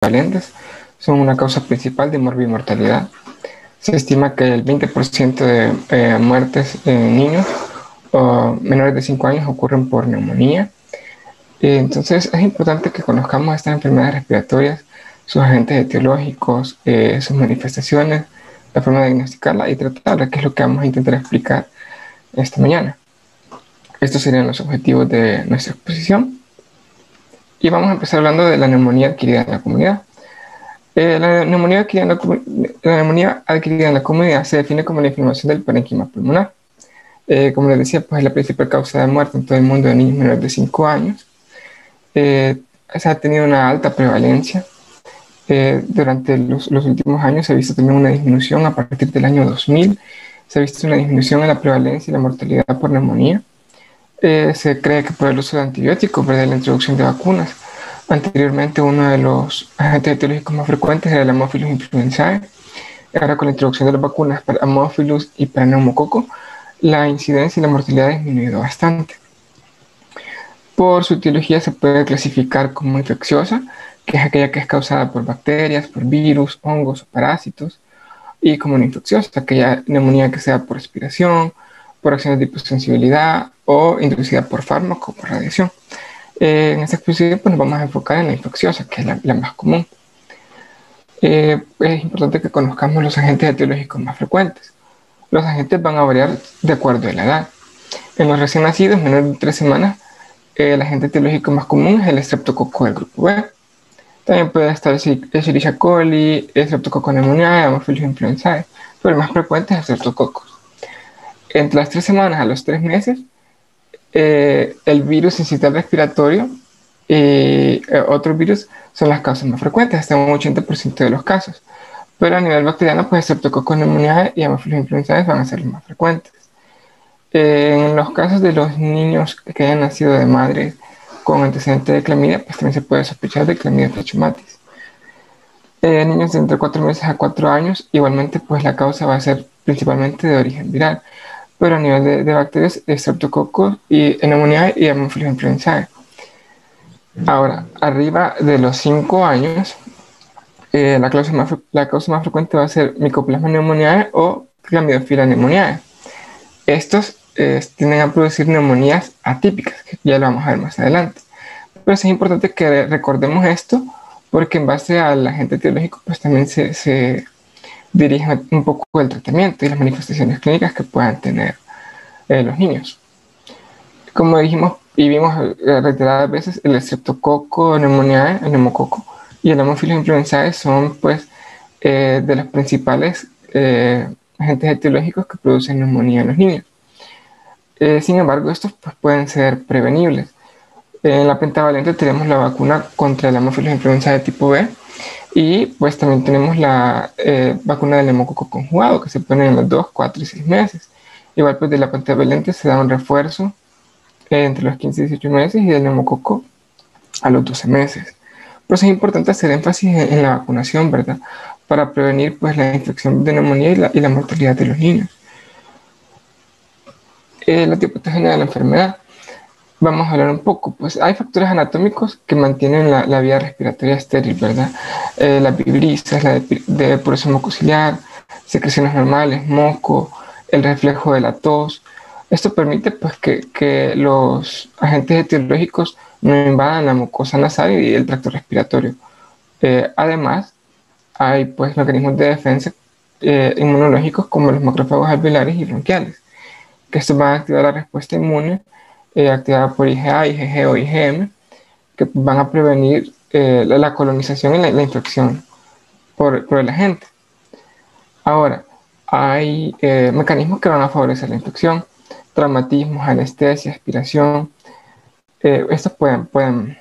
pentavalentes son una causa principal de morbimortalidad. Se estima que el 20% de muertes en niños o menores de 5 años ocurren por neumonía. Entonces es importante que conozcamos estas enfermedades respiratorias, sus agentes etiológicos, sus manifestaciones, la forma de diagnosticarla y tratarla, que es lo que vamos a intentar explicar esta mañana. Estos serían los objetivos de nuestra exposición. Y vamos a empezar hablando de la neumonía adquirida en la comunidad. La neumonía adquirida en la comunidad se define como la inflamación del parénquima pulmonar. Como les decía, pues es la principal causa de muerte en todo el mundo de niños menores de 5 años. Se ha tenido una alta prevalencia. Durante los últimos años se ha visto también una disminución. A partir del año 2000 se ha visto una disminución en la prevalencia y la mortalidad por neumonía. Se cree que por el uso de antibióticos, ¿verdad? La introducción de vacunas. Anteriormente uno de los agentes etiológicos más frecuentes era el Haemophilus influenzae. Ahora con la introducción de las vacunas para Haemophilus y para neumococo, la incidencia y la mortalidad ha disminuido bastante. Por su etiología se puede clasificar como infecciosa, que es aquella que es causada por bacterias, por virus, hongos o parásitos, y como no infecciosa, aquella neumonía que sea por respiración, por acciones de hiposensibilidad o inducida por fármaco o por radiación. En esta exposición pues, nos vamos a enfocar en la infecciosa, que es la más común. Es importante que conozcamos los agentes etiológicos más frecuentes. Los agentes van a variar de acuerdo a la edad. En los recién nacidos, menores de 3 semanas, el agente etiológico más común es el Streptococcus del grupo B. También puede estar Escherichia coli, Streptococcus pneumoniae, Haemophilus influenzae, pero el más frecuente es el Streptococcus. Entre las 3 semanas a los 3 meses, el virus sincitial respiratorio y otros virus son las causas más frecuentes, hasta un 80% de los casos. Pero a nivel bacteriano, pues Streptococcus pneumoniae y Haemophilus influenzae van a ser los más frecuentes. En los casos de los niños que hayan nacido de madres con antecedente de clamidia, pues también se puede sospechar de clamidia trachomatis. Niños de entre 4 meses a 4 años, igualmente pues la causa va a ser principalmente de origen viral, pero a nivel de bacterias, Streptococcus y pneumoniae y Haemophilus influenzae. Ahora, arriba de los 5 años, la causa más frecuente va a ser Mycoplasma pneumoniae o Chlamydophila pneumoniae. Estos tienden a producir neumonías atípicas, que ya lo vamos a ver más adelante. Pero es importante que recordemos esto, porque en base al agente etiológico, pues también se dirige un poco el tratamiento y las manifestaciones clínicas que puedan tener los niños. Como dijimos y vimos reiteradas veces, el Streptococcus pneumoniae, el neumococo y el Haemophilus influenzae son pues de los principales agentes etiológicos que producen neumonía en los niños. Sin embargo, estos pues, pueden ser prevenibles. En la pentavalente tenemos la vacuna contra el Haemophilus influenzae de tipo B y pues también tenemos la vacuna del neumococo conjugado que se pone en los 2, 4 y 6 meses. Igual pues de la pentavalente se da un refuerzo entre los 15 y 18 meses y del neumococo a los 12 meses. Por eso es importante hacer énfasis en la vacunación, ¿verdad? Para prevenir pues la infección de neumonía y la mortalidad de los niños. La etiopatogenia de la enfermedad. Vamos a hablar un poco, pues hay factores anatómicos que mantienen la vía respiratoria estéril, ¿verdad? Las vibrisas, la depuración mucociliar, secreciones normales, moco, el reflejo de la tos. Esto permite pues que los agentes etiológicos no invadan la mucosa nasal y el tracto respiratorio. Además, hay pues mecanismos de defensa inmunológicos como los macrófagos alveolares y bronquiales, que estos van a activar la respuesta inmune activada por IgA, IgG o IgM, que van a prevenir la colonización y la infección por el agente. Ahora, hay mecanismos que van a favorecer la infección, traumatismos, anestesia, aspiración. Estos pueden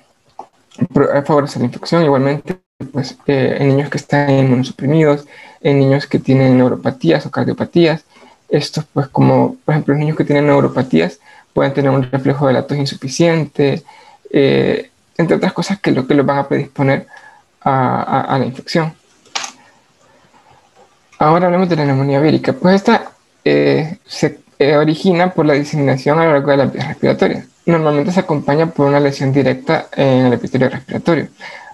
favorecer la infección igualmente pues, en niños que están inmunosuprimidos, en niños que tienen neuropatías o cardiopatías. Estos, pues como por ejemplo los niños que tienen neuropatías pueden tener un reflejo de la tos insuficiente, entre otras cosas que los van a predisponer a la infección. Ahora hablemos de la neumonía vírica. Pues esta se origina por la diseminación a lo largo de las vías respiratorias. Normalmente se acompaña por una lesión directa en el epitelio respiratorio.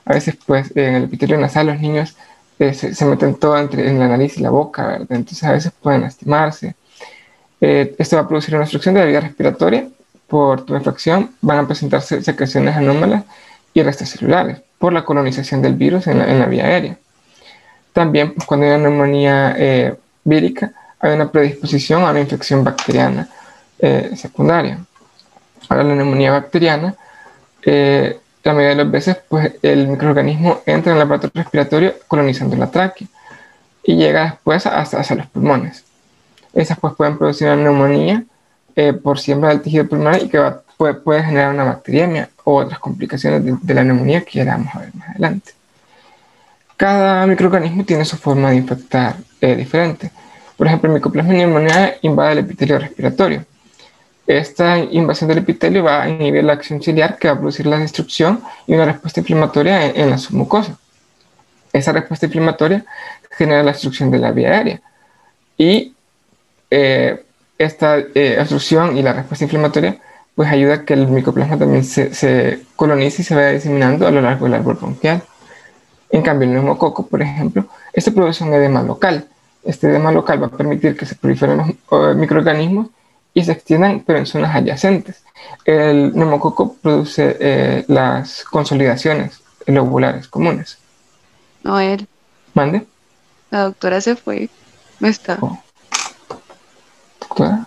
A veces, pues, en el epitelio nasal los niños se meten todo en la nariz y la boca, ¿verdad? Entonces a veces pueden lastimarse. Esto va a producir una obstrucción de la vía respiratoria. Por tumefacción van a presentarse secreciones anómalas y restos celulares por la colonización del virus en la vía aérea. También, pues, cuando hay una neumonía vírica, hay una predisposición a una infección bacteriana secundaria. Ahora, la neumonía bacteriana, la mayoría de las veces, pues, el microorganismo entra en el aparato respiratorio colonizando la tráquea y llega después hacia los pulmones. Esas, pues, pueden producir una neumonía por siembra del tejido pulmonar y que puede generar una bacteriemia o otras complicaciones de la neumonía que ya la vamos a ver más adelante. Cada microorganismo tiene su forma de infectar diferente. Por ejemplo, el Mycoplasma pneumoniae invade el epitelio respiratorio. Esta invasión del epitelio va a inhibir la acción ciliar que va a producir la destrucción y una respuesta inflamatoria en la submucosa. Esa respuesta inflamatoria genera la obstrucción de la vía aérea y esta obstrucción y la respuesta inflamatoria pues ayuda a que el micoplasma también se colonice y se vaya diseminando a lo largo del árbol bronquial. En cambio, el neumococo, por ejemplo, este produce un edema local. Este edema local va a permitir que se proliferen los microorganismos y se extiendan, pero en zonas adyacentes. El neumococo produce las consolidaciones lobulares comunes. Noel, ¿Mande? la doctora se fue. No está. Oh. ¿Doctora?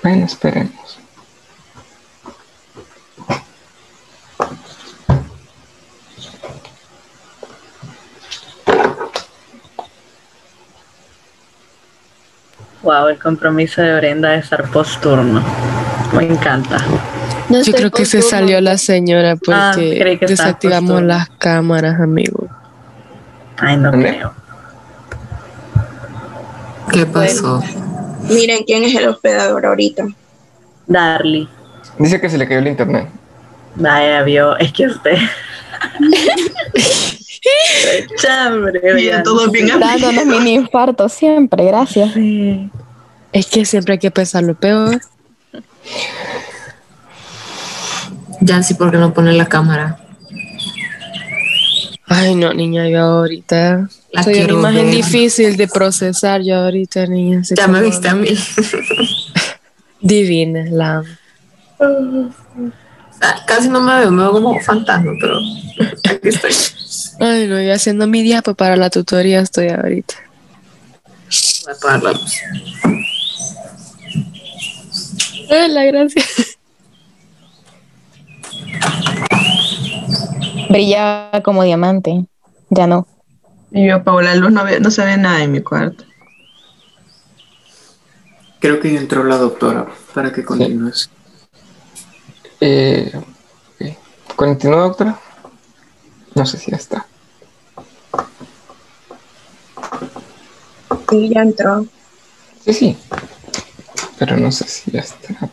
Bueno, esperemos. Wow, el compromiso de Brenda de estar post-turno. Me encanta. No, yo creo que se salió la señora porque desactivamos las cámaras, amigo. Ay, no creo. ¿Qué pasó? Bueno, miren quién es el hospedador ahorita. Darly. Dice que se le cayó el internet. Vaya, vio, es que usted. Chambre, todo bien. Dándonos mini infarto siempre, gracias. Sí. Es que siempre hay que pensar lo peor. Yancy, ¿por qué no pone la cámara? Ay, no, niña, yo ahorita soy una imagen difícil de procesar. Yo ahorita, niña. Ya me viste a mí. Divina, la amo. Casi no me veo como fantasma, pero aquí estoy. Ay, no, yo haciendo mi diapo para la tutoría estoy ahorita. Voy a apagar la luz. Hola, gracias. Brillaba como diamante. Ya no. Y yo apago la luz, no se ve nada en mi cuarto. Creo que ya entró la doctora para que continúes. Okay. ¿Continúa, doctora? No sé si ya está. Sí, ya entró. Sí. Pero no sé si ya está.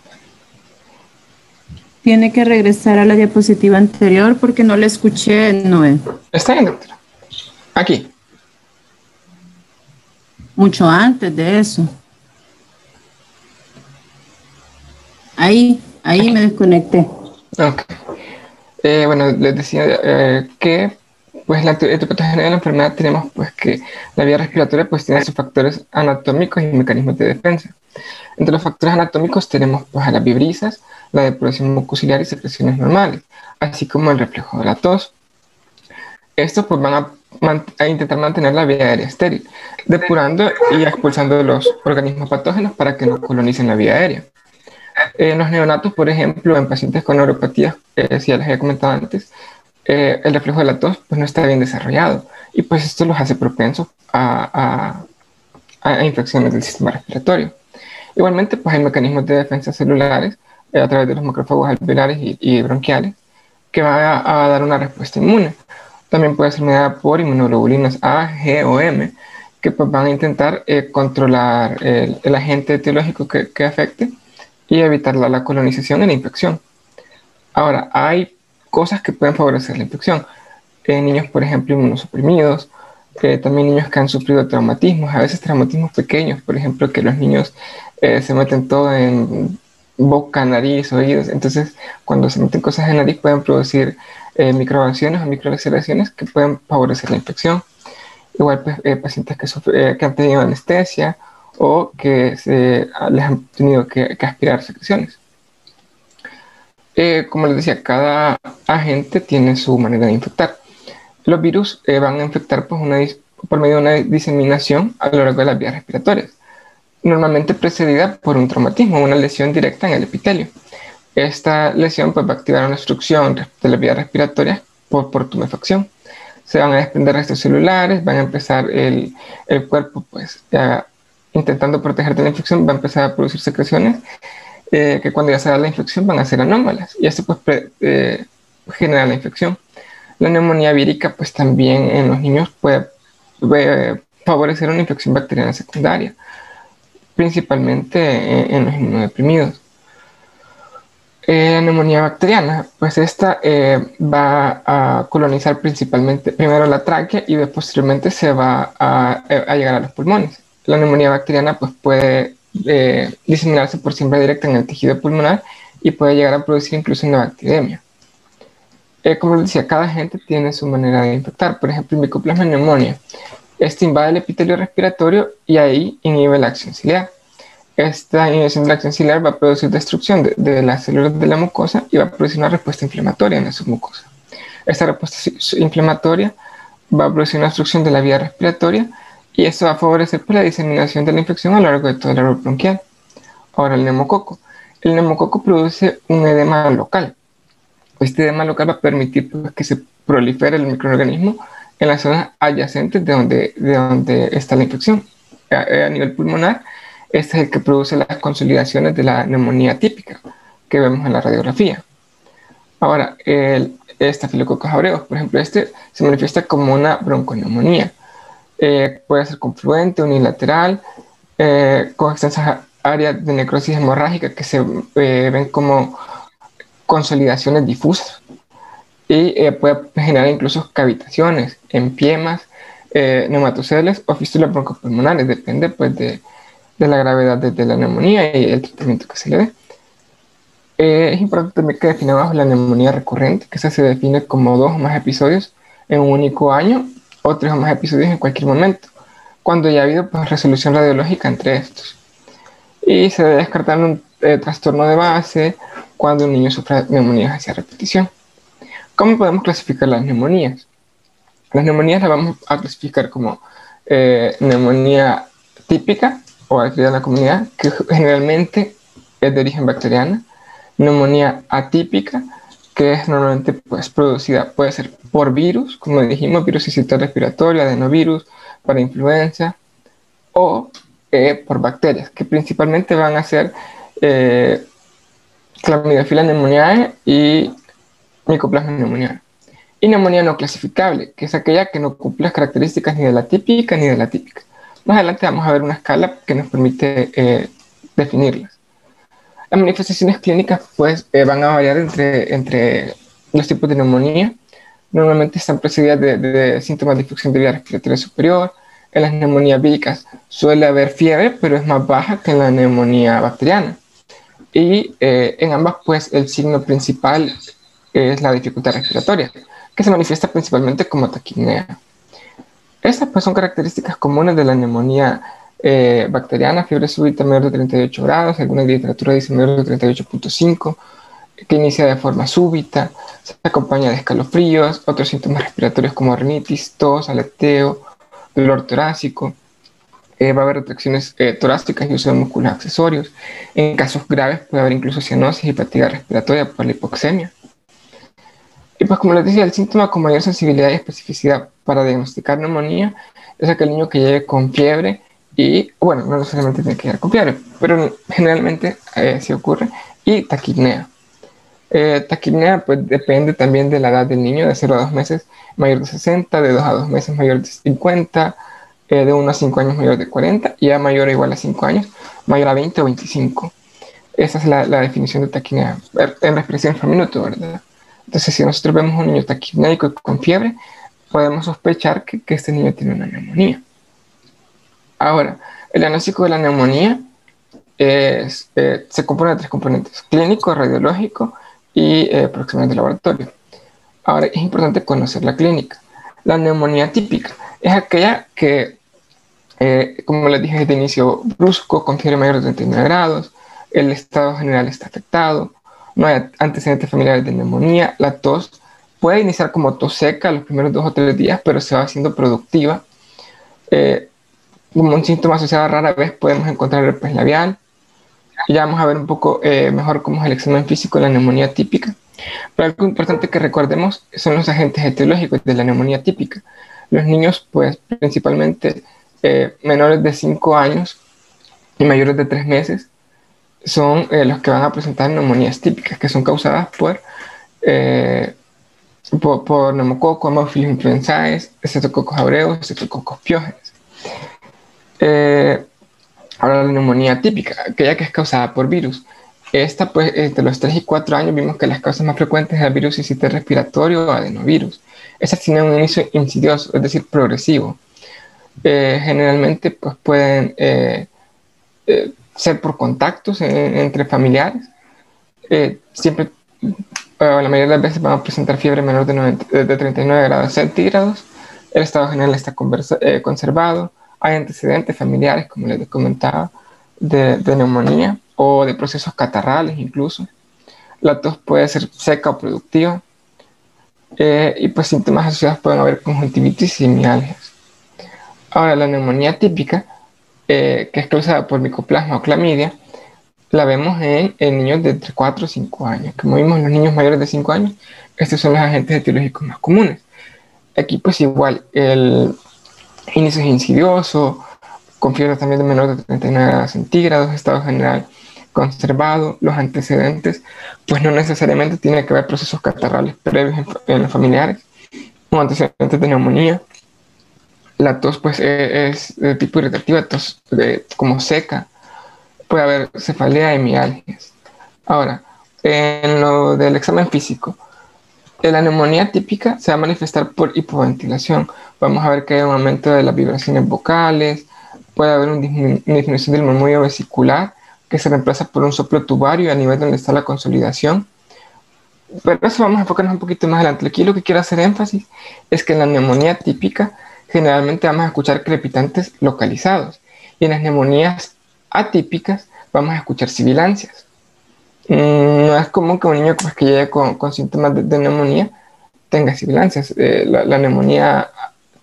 Tiene que regresar a la diapositiva anterior porque no la escuché, Noé. Está bien, doctora. Aquí. Mucho antes de eso. Ahí me desconecté. Ok. Bueno, les decía que pues la etiopatogenia de la enfermedad tenemos pues que la vía respiratoria pues tiene sus factores anatómicos y mecanismos de defensa. Entre los factores anatómicos tenemos pues a las vibrisas, la depuración mucociliar y secreciones normales, así como el reflejo de la tos. Estos pues van a intentar mantener la vía aérea estéril, depurando y expulsando los organismos patógenos para que no colonicen la vía aérea. En los neonatos, por ejemplo, en pacientes con neuropatías, si ya les había comentado antes, el reflejo de la tos pues, no está bien desarrollado y pues esto los hace propensos a infecciones del sistema respiratorio. Igualmente, pues hay mecanismos de defensa celulares a través de los macrófagos alveolares y bronquiales que van a dar una respuesta inmune. También puede ser mediada por inmunoglobulinas A, G o M, que pues, van a intentar controlar el agente etiológico que afecte y evitar la colonización y la infección. Ahora, hay cosas que pueden favorecer la infección. Niños, por ejemplo, inmunosuprimidos, también niños que han sufrido traumatismos, a veces traumatismos pequeños, por ejemplo, que los niños se meten todo en boca, nariz, oídos. Entonces, cuando se meten cosas en la nariz pueden producir microagresiones o microlaceraciones que pueden favorecer la infección. Igual, pues, pacientes que han tenido anestesia o que les han tenido que aspirar secreciones. Como les decía, cada agente tiene su manera de infectar. Los virus van a infectar pues, por medio de una diseminación a lo largo de las vías respiratorias, normalmente precedida por un traumatismo, una lesión directa en el epitelio. Esta lesión pues, va a activar una obstrucción de las vías respiratorias por tumefacción. Se van a desprender restos celulares, van a empezar el cuerpo pues, intentando proteger de la infección, va a empezar a producir secreciones que cuando ya se da la infección van a ser anómalas y esto pues genera la infección. La neumonía vírica pues también en los niños puede favorecer una infección bacteriana secundaria, principalmente en los inmunodeprimidos. La neumonía bacteriana, pues esta va a colonizar principalmente primero la tráquea y después posteriormente se va a llegar a los pulmones. La neumonía bacteriana pues puede diseminarse por siembra directa en el tejido pulmonar y puede llegar a producir incluso una bacteriemia. Como les decía, cada agente tiene su manera de infectar. Por ejemplo, el Mycoplasma pneumoniae. Este invade el epitelio respiratorio y ahí inhibe la acción ciliar. Esta inhibición de la acción ciliar va a producir destrucción de las células de la mucosa y va a producir una respuesta inflamatoria en la submucosa. Esta respuesta inflamatoria va a producir una obstrucción de la vía respiratoria y eso va a favorecer pues, la diseminación de la infección a lo largo de todo el árbol bronquial. Ahora, el neumococo. El neumococo produce un edema local. Este edema local va a permitir pues, que se prolifere el microorganismo en las zonas adyacentes de donde está la infección. A nivel pulmonar, este es el que produce las consolidaciones de la neumonía típica que vemos en la radiografía. Ahora, el Staphylococcus aureus, por ejemplo, este se manifiesta como una bronconeumonía. Puede ser confluente, unilateral, con extensas áreas de necrosis hemorrágica que se ven como consolidaciones difusas y puede generar incluso cavitaciones, empiemas, neumatoceles o fístulas broncopulmonares, depende pues de la gravedad de la neumonía y el tratamiento que se le dé. Es importante también que definamos la neumonía recurrente, que esa se define como 2 o más episodios en un único año o 3 o más episodios en cualquier momento, cuando ya ha habido pues, resolución radiológica entre estos. Y se debe descartar un trastorno de base cuando un niño sufre neumonías hacia repetición. ¿Cómo podemos clasificar las neumonías? Las neumonías las vamos a clasificar como neumonía típica o adquirida en la comunidad, que generalmente es de origen bacteriana. Neumonía atípica, que es normalmente pues, producida, puede ser por virus, como dijimos, virus sincitial respiratorio, adenovirus, para influenza, o por bacterias, que principalmente van a ser Chlamydophila pneumoniae y Mycoplasma pneumoniae. Y neumonía no clasificable, que es aquella que no cumple las características ni de la típica ni de la típica. Más adelante vamos a ver una escala que nos permite definirlas. Las manifestaciones clínicas pues, van a variar entre los tipos de neumonía. Normalmente están precedidas de síntomas de infección de vía respiratoria superior. En las neumonías víricas suele haber fiebre, pero es más baja que en la neumonía bacteriana. Y en ambas, pues, el signo principal es la dificultad respiratoria, que se manifiesta principalmente como taquipnea. Estas pues, son características comunes de la neumonía bacteriana: fiebre súbita menor de 38 grados, alguna literatura dice menor de 38.5, que inicia de forma súbita, se acompaña de escalofríos, otros síntomas respiratorios como rinitis, tos, aleteo, dolor torácico. Va a haber retracciones torácicas y uso de músculos accesorios. En casos graves puede haber incluso cianosis y fatiga respiratoria por la hipoxemia. Y pues como les decía, el síntoma con mayor sensibilidad y especificidad para diagnosticar neumonía es aquel niño que llegue con fiebre y, bueno, no necesariamente tiene que llegar con fiebre, pero generalmente sí ocurre, y taquipnea. Taquipnea pues depende también de la edad del niño, de 0 a 2 meses mayor de 60, de 2 a 2 meses mayor de 50, de 1 a 5 años mayor de 40, y a mayor o igual a 5 años mayor a 20 o 25. Esa es la definición de taquipnea en respiración por minuto, ¿verdad? Entonces, si nosotros vemos un niño taquipnéico con fiebre, podemos sospechar que este niño tiene una neumonía. Ahora, el diagnóstico de la neumonía se compone de 3 componentes: clínico, radiológico y próximos de laboratorio. Ahora, es importante conocer la clínica. La neumonía típica es aquella que, como les dije desde inicio, brusco, con fiebre mayor de 39 grados, el estado general está afectado, no hay antecedentes familiares de neumonía, la tos puede iniciar como tos seca los primeros 2 o 3 días, pero se va haciendo productiva. Como un síntoma asociado rara vez podemos encontrar herpes labial. Ya vamos a ver un poco mejor cómo es el examen físico de la neumonía típica. Pero algo importante que recordemos son los agentes etiológicos de la neumonía típica. Los niños, pues principalmente menores de 5 años y mayores de 3 meses, son los que van a presentar neumonías típicas, que son causadas por neumococo, Haemophilus influenzae, Streptococcus aureus, Streptococcus pyogenes. Ahora la neumonía típica, aquella que es causada por virus. Esta, pues, entre los 3 y 4 años vimos que las causas más frecuentes eran virus sincitial respiratorio o adenovirus. Estas tienen un inicio insidioso, es decir, progresivo. Generalmente, pues, pueden ser por contactos entre familiares. Siempre, la mayoría de las veces van a presentar fiebre menor de 39 grados centígrados. El estado general está conservado. Hay antecedentes familiares, como les comentaba, de neumonía o de procesos catarrales incluso. La tos puede ser seca o productiva. Y pues síntomas asociados pueden haber conjuntivitis y mialgias. Ahora, la neumonía típica, que es causada por micoplasma o clamidia, la vemos en niños de entre 4 y 5 años. Como vimos en los niños mayores de 5 años, estos son los agentes etiológicos más comunes. Aquí pues igual, el inicio es insidioso, con fiebre también de menor de 39 grados centígrados, estado general conservado. Los antecedentes, pues no necesariamente tiene que haber procesos catarrales previos en los familiares, o antecedentes de neumonía. La tos pues es de tipo irritativa, tos como seca, puede haber cefalea y mialgias. Ahora, en lo del examen físico, la neumonía típica se va a manifestar por hipoventilación. Vamos a ver que hay un aumento de las vibraciones vocales, puede haber una disminución del murmullo vesicular que se reemplaza por un soplo tubario a nivel donde está la consolidación. Pero eso vamos a enfocarnos un poquito más adelante. Aquí lo que quiero hacer énfasis es que en la neumonía típica generalmente vamos a escuchar crepitantes localizados, y en las neumonías atípicas vamos a escuchar sibilancias. No es común que un niño pues, que llegue con síntomas de neumonía tenga sibilancias. La neumonía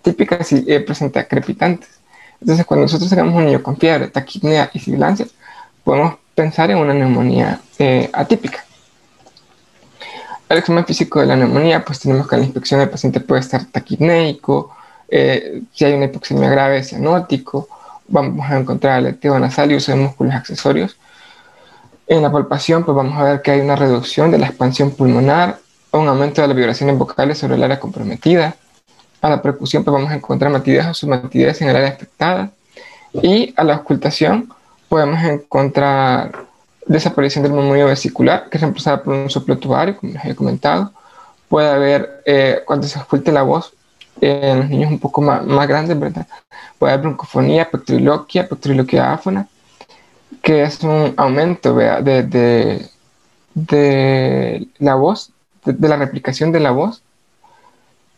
típica sí presenta crepitantes. Entonces, cuando nosotros tengamos un niño con fiebre, taquipnea y sibilancias, podemos pensar en una neumonía atípica. El examen físico de la neumonía, pues tenemos que en la inspección el paciente puede estar taquipneico, si hay una hipoxemia grave, cianótico. Vamos a encontrar aleteo nasal y uso de músculos accesorios. En la palpación, pues vamos a ver que hay una reducción de la expansión pulmonar, un aumento de las vibraciones vocales sobre el área comprometida. A la percusión, pues vamos a encontrar matidez o submatidez en el área afectada. Y a la auscultación, podemos encontrar desaparición del murmullo vesicular, que es reemplazada por un soplo tubario, como les he comentado. Puede haber, cuando se ausculte la voz, en los niños un poco más grandes, ¿verdad? Puede haber broncofonía, pectriloquia áfona, que es un aumento de la voz, de la replicación de la voz.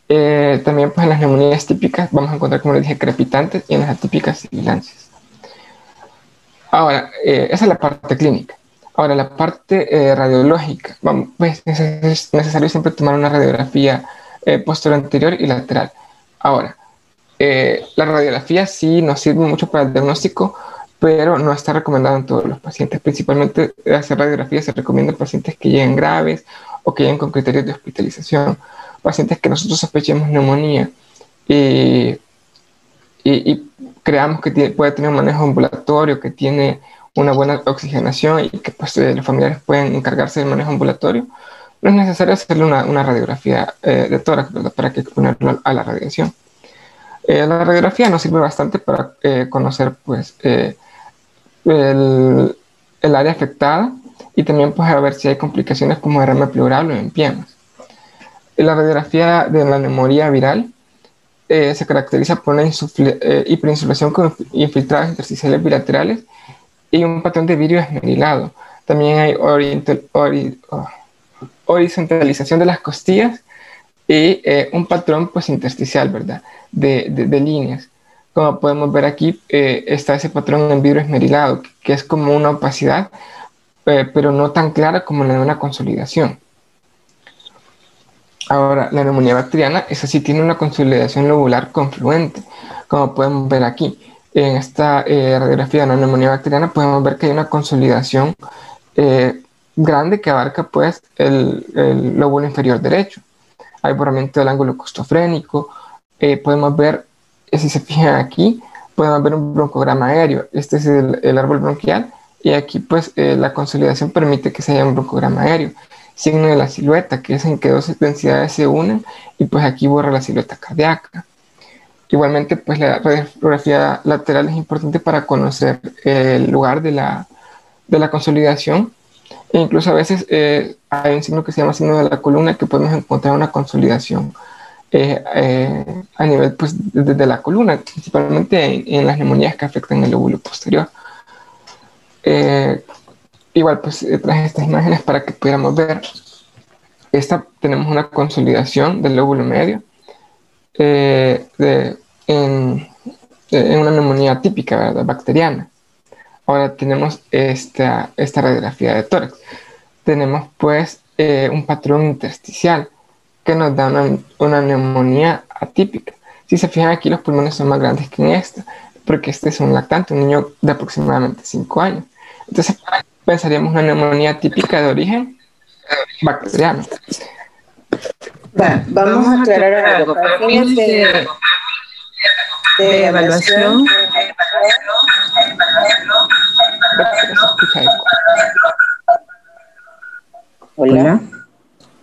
También pues en las neumonías típicas vamos a encontrar, como les dije, crepitantes, y en las atípicas sibilancias. Ahora, esa es la parte clínica. Ahora, la parte radiológica, pues es necesario siempre tomar una radiografía posterior, anterior y lateral. Ahora, la radiografía sí nos sirve mucho para el diagnóstico, pero no está recomendado en todos los pacientes. Principalmente hacer radiografía se recomienda en pacientes que lleguen graves o que lleguen con criterios de hospitalización, pacientes que nosotros sospechemos neumonía y creamos que puede tener un manejo ambulatorio, que tiene una buena oxigenación y que pues, los familiares pueden encargarse del manejo ambulatorio. No es necesario hacerle una radiografía de tórax, ¿verdad?, para que exponerlo a la radiación. La radiografía nos sirve bastante para conocer pues, el área afectada, y también pues, a ver si hay complicaciones como derrame pleural o empiemas. La radiografía de la neumonía viral se caracteriza por una hiperinsulación con infiltrados intersticiales bilaterales y un patrón de vidrio esmerilado. También hay horizontalización de las costillas y un patrón pues intersticial, ¿verdad? De líneas. Como podemos ver aquí, está ese patrón en vidrio esmerilado, que es como una opacidad, pero no tan clara como la de una consolidación. Ahora, la neumonía bacteriana, esa sí tiene una consolidación lobular confluente, como podemos ver aquí. En esta radiografía de una neumonía bacteriana podemos ver que hay una consolidación grande que abarca pues el lóbulo inferior derecho. Hay borramiento del ángulo costofrénico. Podemos ver, si se fijan aquí, podemos ver un broncograma aéreo. Este es el árbol bronquial, y aquí pues la consolidación permite que se haya un broncograma aéreo. Signo de la silueta, que es en que dos densidades se unen, y pues aquí borra la silueta cardíaca. Igualmente, pues la radiografía lateral es importante para conocer el lugar de la consolidación, e incluso a veces hay un signo que se llama signo de la columna, que podemos encontrar una consolidación a nivel pues de la columna, principalmente en las neumonías que afectan el lóbulo posterior. Igual pues traje estas imágenes para que pudiéramos ver. Tenemos una consolidación del lóbulo medio en una neumonía típica, ¿verdad? Bacteriana. Ahora tenemos esta radiografía de tórax. Tenemos pues un patrón intersticial que nos da una neumonía atípica. Si se fijan aquí, los pulmones son más grandes que en esta, porque este es un lactante, un niño de aproximadamente 5 años. Entonces pensaríamos una neumonía típica de origen bacteriano. Vamos a aclarar algo. Para fines de evaluación. Hola.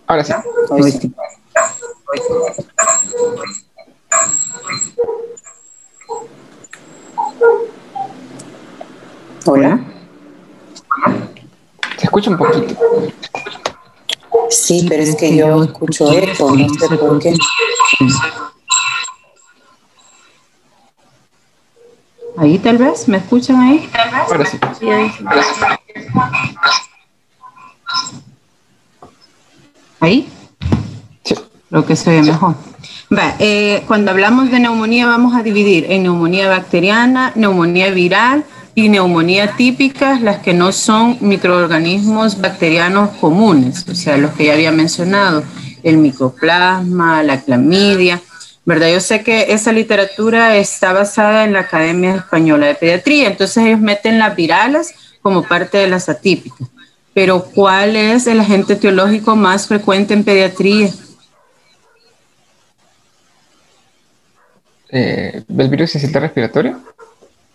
Ahora sí. Hola. Se escucha un poquito. Sí, pero es que yo escucho eco, no sé por qué. Ahí tal vez, ¿me escuchan ahí? Ahora sí. ¿Ahí? Sí. Creo que se ve mejor. Cuando hablamos de neumonía vamos a dividir en neumonía bacteriana, neumonía viral y neumonía típicas, las que no son microorganismos bacterianos comunes, o sea, los que ya había mencionado, el micoplasma, la clamidia, ¿verdad? Yo sé que esa literatura está basada en la Academia Española de Pediatría, entonces ellos meten las virales como parte de las atípicas. Pero ¿cuál es el agente etiológico más frecuente en pediatría? ¿El virus sincitial respiratorio?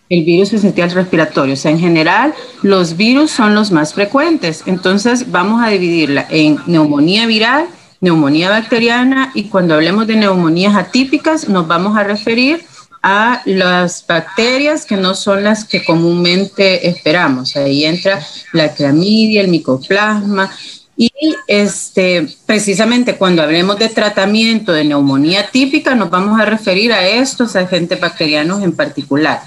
El virus sincitial respiratorio. O sea, en general, los virus son los más frecuentes. Entonces, vamos a dividirla en neumonía viral, neumonía bacteriana, y cuando hablemos de neumonías atípicas, nos vamos a referir a las bacterias que no son las que comúnmente esperamos. Ahí entra la clamidia, el micoplasma, y precisamente cuando hablemos de tratamiento de neumonía típica, nos vamos a referir a estos agentes bacterianos en particular.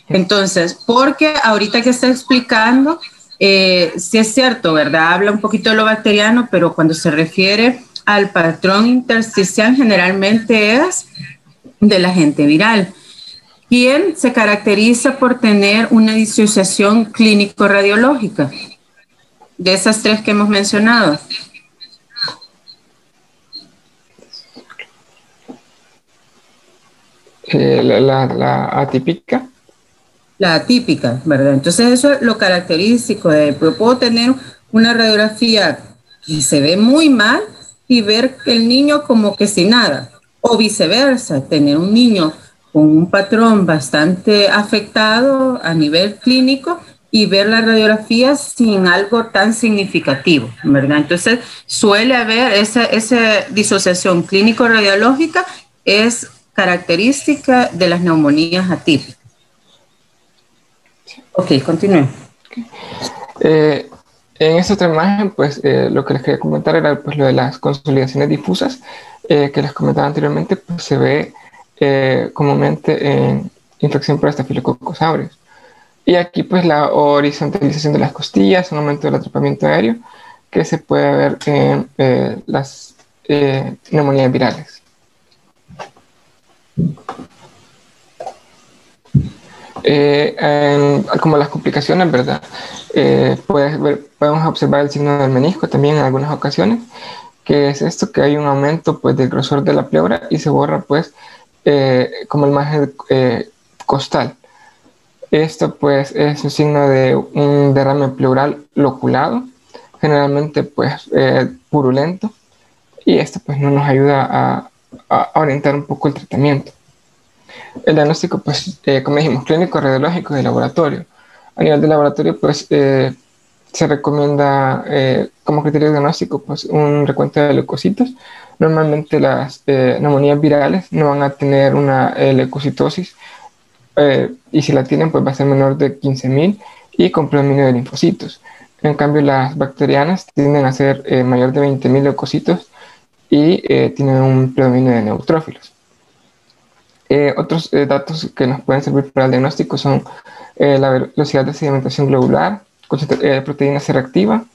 Entonces, porque ahorita que está explicando, sí es cierto, ¿verdad? Habla un poquito de lo bacteriano, pero cuando se refiere al patrón intersticial, generalmente es del agente viral, quien se caracteriza por tener una disociación clínico-radiológica de esas tres que hemos mencionado. La atípica. La atípica, ¿verdad? Entonces eso es lo característico de, puedo tener una radiografía que se ve muy mal y ver el niño como que sin nada, o viceversa, tener un niño con un patrón bastante afectado a nivel clínico y ver la radiografía sin algo tan significativo, ¿verdad? Entonces suele haber esa disociación clínico-radiológica, es característica de las neumonías atípicas. Ok, continúe. En esta otra imagen, pues lo que les quería comentar era pues, lo de las consolidaciones difusas que les comentaba anteriormente, pues se ve comúnmente en infección por Staphylococcus aureus. Y aquí pues la horizontalización de las costillas, un aumento del atrapamiento aéreo que se puede ver en las neumonías virales. Como las complicaciones, ¿verdad? Podemos observar el signo del menisco también en algunas ocasiones, que es esto, que hay un aumento pues del grosor de la pleura y se borra pues como el margen costal. Esto pues es un signo de un derrame pleural loculado, generalmente pues purulento, y esto pues no nos ayuda a orientar un poco el tratamiento. El diagnóstico pues como dijimos, clínico, radiológico y de laboratorio. A nivel de laboratorio pues se recomienda como criterio diagnóstico pues un recuento de leucocitos. Normalmente las neumonías virales no van a tener una leucocitosis y si la tienen pues va a ser menor de 15.000 y con predominio de linfocitos. En cambio las bacterianas tienden a ser mayor de 20.000 leucocitos y tienen un predominio de neutrófilos. Otros datos que nos pueden servir para el diagnóstico son la velocidad de sedimentación globular, proteína C reactiva.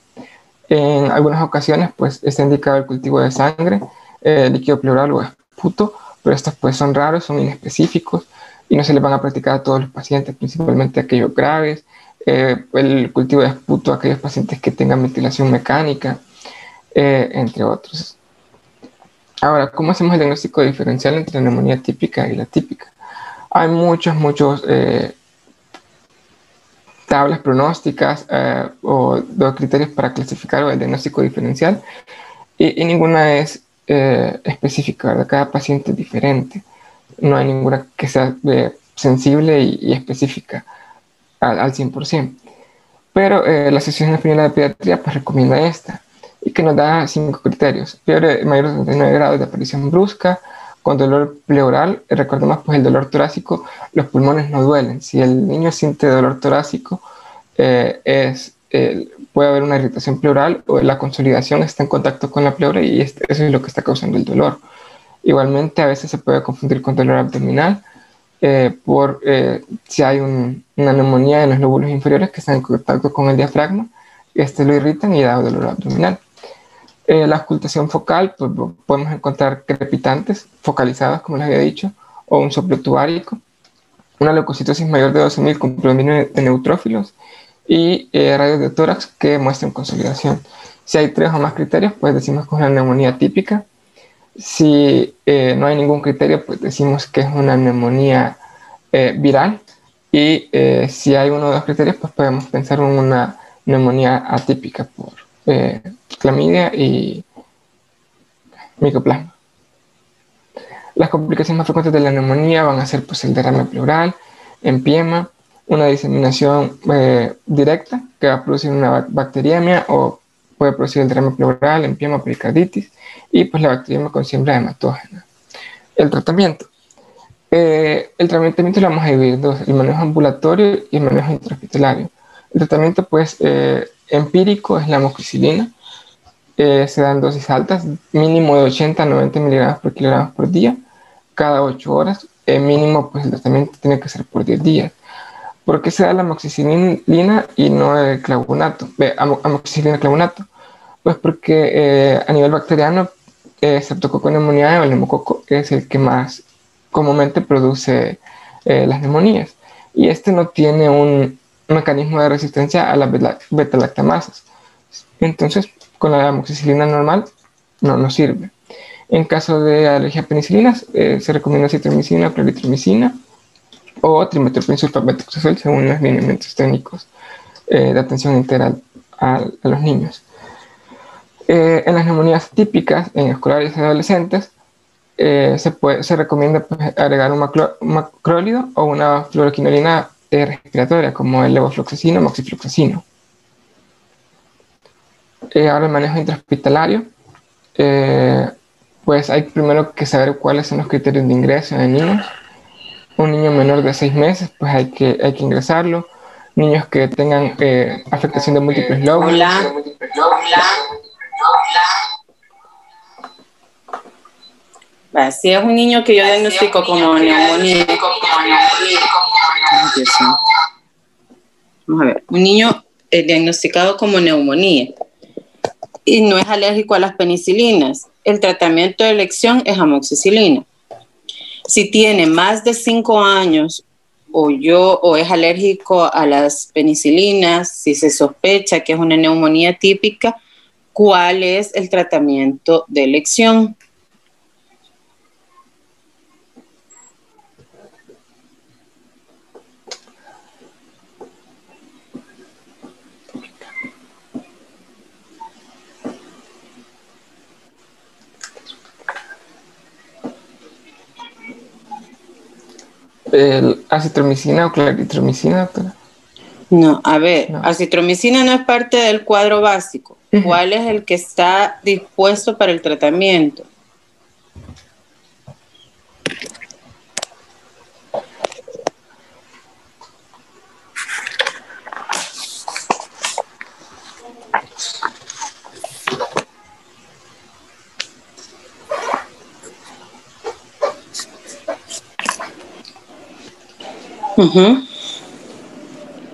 En algunas ocasiones pues está indicado el cultivo de sangre, líquido pleural o esputo, pero estos pues son raros, son inespecíficos y no se les van a practicar a todos los pacientes, principalmente a aquellos graves, el cultivo de esputo a aquellos pacientes que tengan ventilación mecánica, entre otros. Ahora, ¿cómo hacemos el diagnóstico diferencial entre la neumonía típica y la típica? Hay muchos tablas pronósticas o criterios para clasificar el diagnóstico diferencial y ninguna es específica, ¿verdad? Cada paciente es diferente. No hay ninguna que sea sensible y específica al 100%. Pero la Asociación Española de Pediatría pues recomienda esta y que nos da 5 criterios. Fiebre mayor de 39 grados de aparición brusca, con dolor pleural. Recordemos pues el dolor torácico, los pulmones no duelen. Si el niño siente dolor torácico, puede haber una irritación pleural o la consolidación está en contacto con la pleura y eso es lo que está causando el dolor. Igualmente a veces se puede confundir con dolor abdominal si hay una neumonía en los lóbulos inferiores que están en contacto con el diafragma, lo irritan y da dolor abdominal. La ocultación focal, pues podemos encontrar crepitantes focalizados, como les había dicho, o un soplo tubárico, una leucocitosis mayor de 12.000 con predominio de neutrófilos y radios de tórax que muestran consolidación. Si hay 3 o más criterios, pues decimos que es una neumonía típica. Si no hay ningún criterio, pues decimos que es una neumonía viral. Y si hay 1 o 2 criterios, pues podemos pensar en una neumonía atípica por clamidia y micoplasma. Las complicaciones más frecuentes de la neumonía van a ser pues, el derrame pleural, empiema, una diseminación directa que va a producir una bacteriemia o puede producir el derrame pleural, empiema, pericarditis y pues la bacteriemia con siembra hematógena. El tratamiento. El tratamiento lo vamos a dividir en 2, el manejo ambulatorio y el manejo intrahospitalario. El tratamiento pues empírico es la amoxicilina, se dan dosis altas, mínimo de 80 a 90 miligramos por kilogramo por día, cada 8 horas, mínimo pues el tratamiento tiene que ser por 10 días. ¿Por qué se da la amoxicilina y no el clavunato? Amoxicilina clavunato. Pues porque a nivel bacteriano, Streptococcus pneumoniae o el neumococo es el que más comúnmente produce las neumonías. Y este no tiene un mecanismo de resistencia a las beta-lactamasas. Entonces, con la amoxicilina normal no nos sirve. En caso de alergia a penicilinas, se recomienda citromicina, claritromicina o trimethoprim sulfamethoxazol según los lineamientos técnicos de atención integral a los niños. En las neumonías típicas, en escolares y adolescentes, se recomienda pues, agregar un macrólido o una fluoroquinolina respiratoria como el levofloxacino o moxifloxacino. Ahora el manejo intrahospitalario, pues hay primero que saber cuáles son los criterios de ingreso de niños. Un niño menor de 6 meses, pues hay que ingresarlo. Niños que tengan afectación de múltiples lóbulos. Si es un niño que yo diagnostico como neumonía. vamos a ver, un niño diagnosticado como neumonía y no es alérgico a las penicilinas, el tratamiento de elección es amoxicilina. Si tiene más de 5 años o es alérgico a las penicilinas, si se sospecha que es una neumonía típica, ¿cuál es el tratamiento de elección? ¿El acitromicina o claritromicina, doctora? No, a ver, no. Acitromicina no es parte del cuadro básico. ¿Cuál es el que está dispuesto para el tratamiento?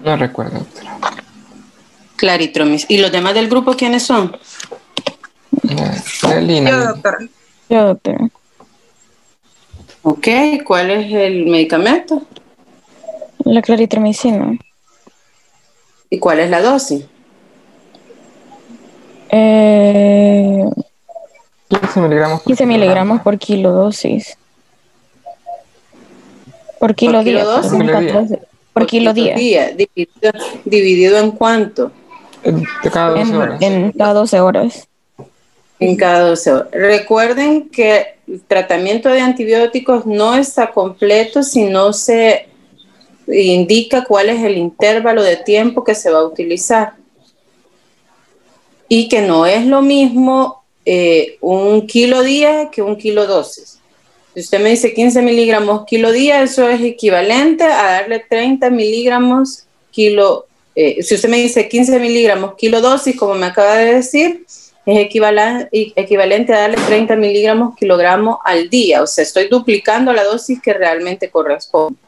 No recuerdo, doctora. Claritromis. ¿Y los demás del grupo quiénes son? Yo, doctora. Yo, doctora. Ok, ¿cuál es el medicamento? La claritromicina. ¿Y cuál es la dosis? 15 miligramos por kilo dosis. Por kilo día. Por kilo día. ¿Dividido en cuánto? Cada 12 horas. En cada 12 horas. En cada 12 horas. Recuerden que el tratamiento de antibióticos no está completo si no se indica cuál es el intervalo de tiempo que se va a utilizar. Y que no es lo mismo un kilo día que un kilo dosis. Si usted me dice 15 miligramos kilo día, eso es equivalente a darle 30 miligramos kilo. Si usted me dice 15 miligramos kilo dosis, como me acaba de decir, es equivalente a darle 30 miligramos kilogramo al día. O sea, estoy duplicando la dosis que realmente corresponde.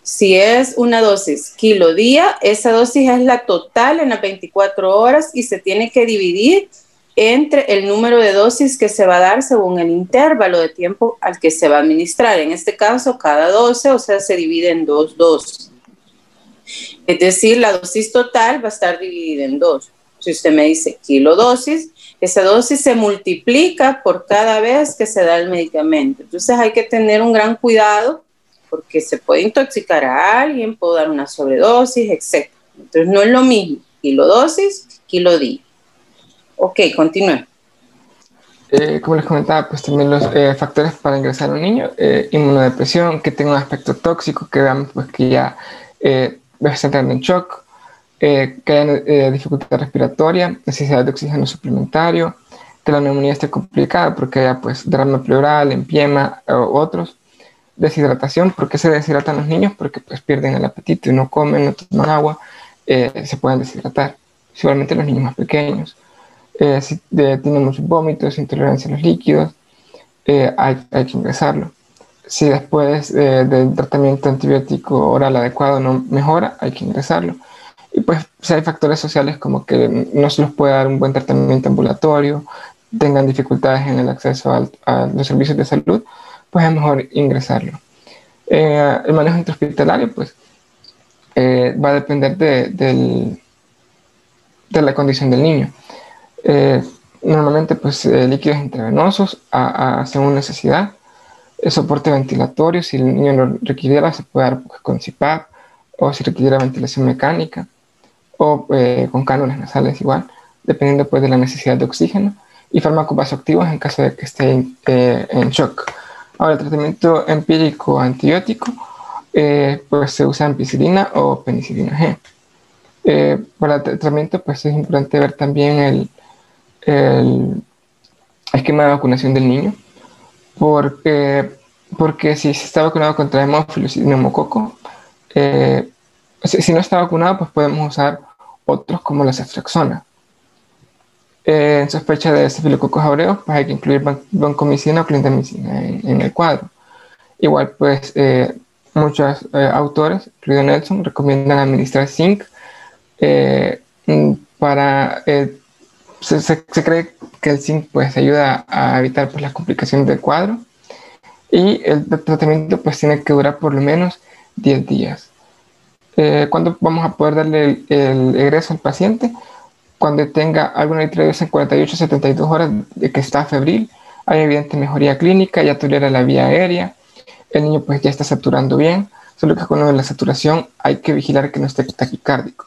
Si es una dosis kilo día, esa dosis es la total en las 24 horas y se tiene que dividir entre el número de dosis que se va a dar según el intervalo de tiempo al que se va a administrar. En este caso, cada 12, o sea, se divide en 2 dosis. Es decir, la dosis total va a estar dividida en 2. Si usted me dice kilodosis, esa dosis se multiplica por cada vez que se da el medicamento. Entonces hay que tener un gran cuidado porque se puede intoxicar a alguien, puede dar una sobredosis, etc. Entonces no es lo mismo kilodosis, kilo día. Ok, continúe. Como les comentaba, pues también los factores para ingresar a un niño, inmunodepresión, que tenga un aspecto tóxico, que veamos pues que ya está entrando en shock, que haya dificultad respiratoria, necesidad de oxígeno suplementario, que la neumonía esté complicada porque haya pues derrame pleural, empiema u otros, deshidratación, porque se deshidratan los niños porque pues pierden el apetito y no comen, no toman agua, se pueden deshidratar, principalmente los niños más pequeños. Si tienen muchos vómitos, intolerancia a los líquidos, hay que ingresarlo. Si después del tratamiento antibiótico oral adecuado no mejora, hay que ingresarlo. Y pues si hay factores sociales como que no se les puede dar un buen tratamiento ambulatorio, tengan dificultades en el acceso a los servicios de salud, pues es mejor ingresarlo. El manejo intrahospitalario pues va a depender de la condición del niño. Normalmente pues líquidos intravenosos según necesidad, soporte ventilatorio, si el niño lo requiriera se puede dar pues, con CPAP, o si requiriera ventilación mecánica o con cánulas nasales igual, dependiendo pues de la necesidad de oxígeno, y fármacos vasoactivos en caso de que esté en shock. Ahora, el tratamiento empírico antibiótico pues se usa ampicilina o penicilina G. Para el tratamiento pues es importante ver también el esquema de vacunación del niño, porque si se está vacunado contra hemófilos y neumococo, si no está vacunado pues podemos usar otros como la ceftriaxona. En sospecha de estafilococos aureus pues hay que incluir vancomicina o clindamicina en el cuadro. Igual pues muchos autores, incluido Nelson, recomiendan administrar zinc Se cree que el zinc pues ayuda a evitar pues, las complicaciones del cuadro, y el tratamiento pues tiene que durar por lo menos 10 días. ¿Cuándo vamos a poder darle el egreso al paciente? Cuando tenga alguna nitroglicerina en 48 a 72 horas de que está febril, hay evidente mejoría clínica, ya tolera la vía aérea, el niño pues ya está saturando bien, solo que con la saturación hay que vigilar que no esté taquicárdico,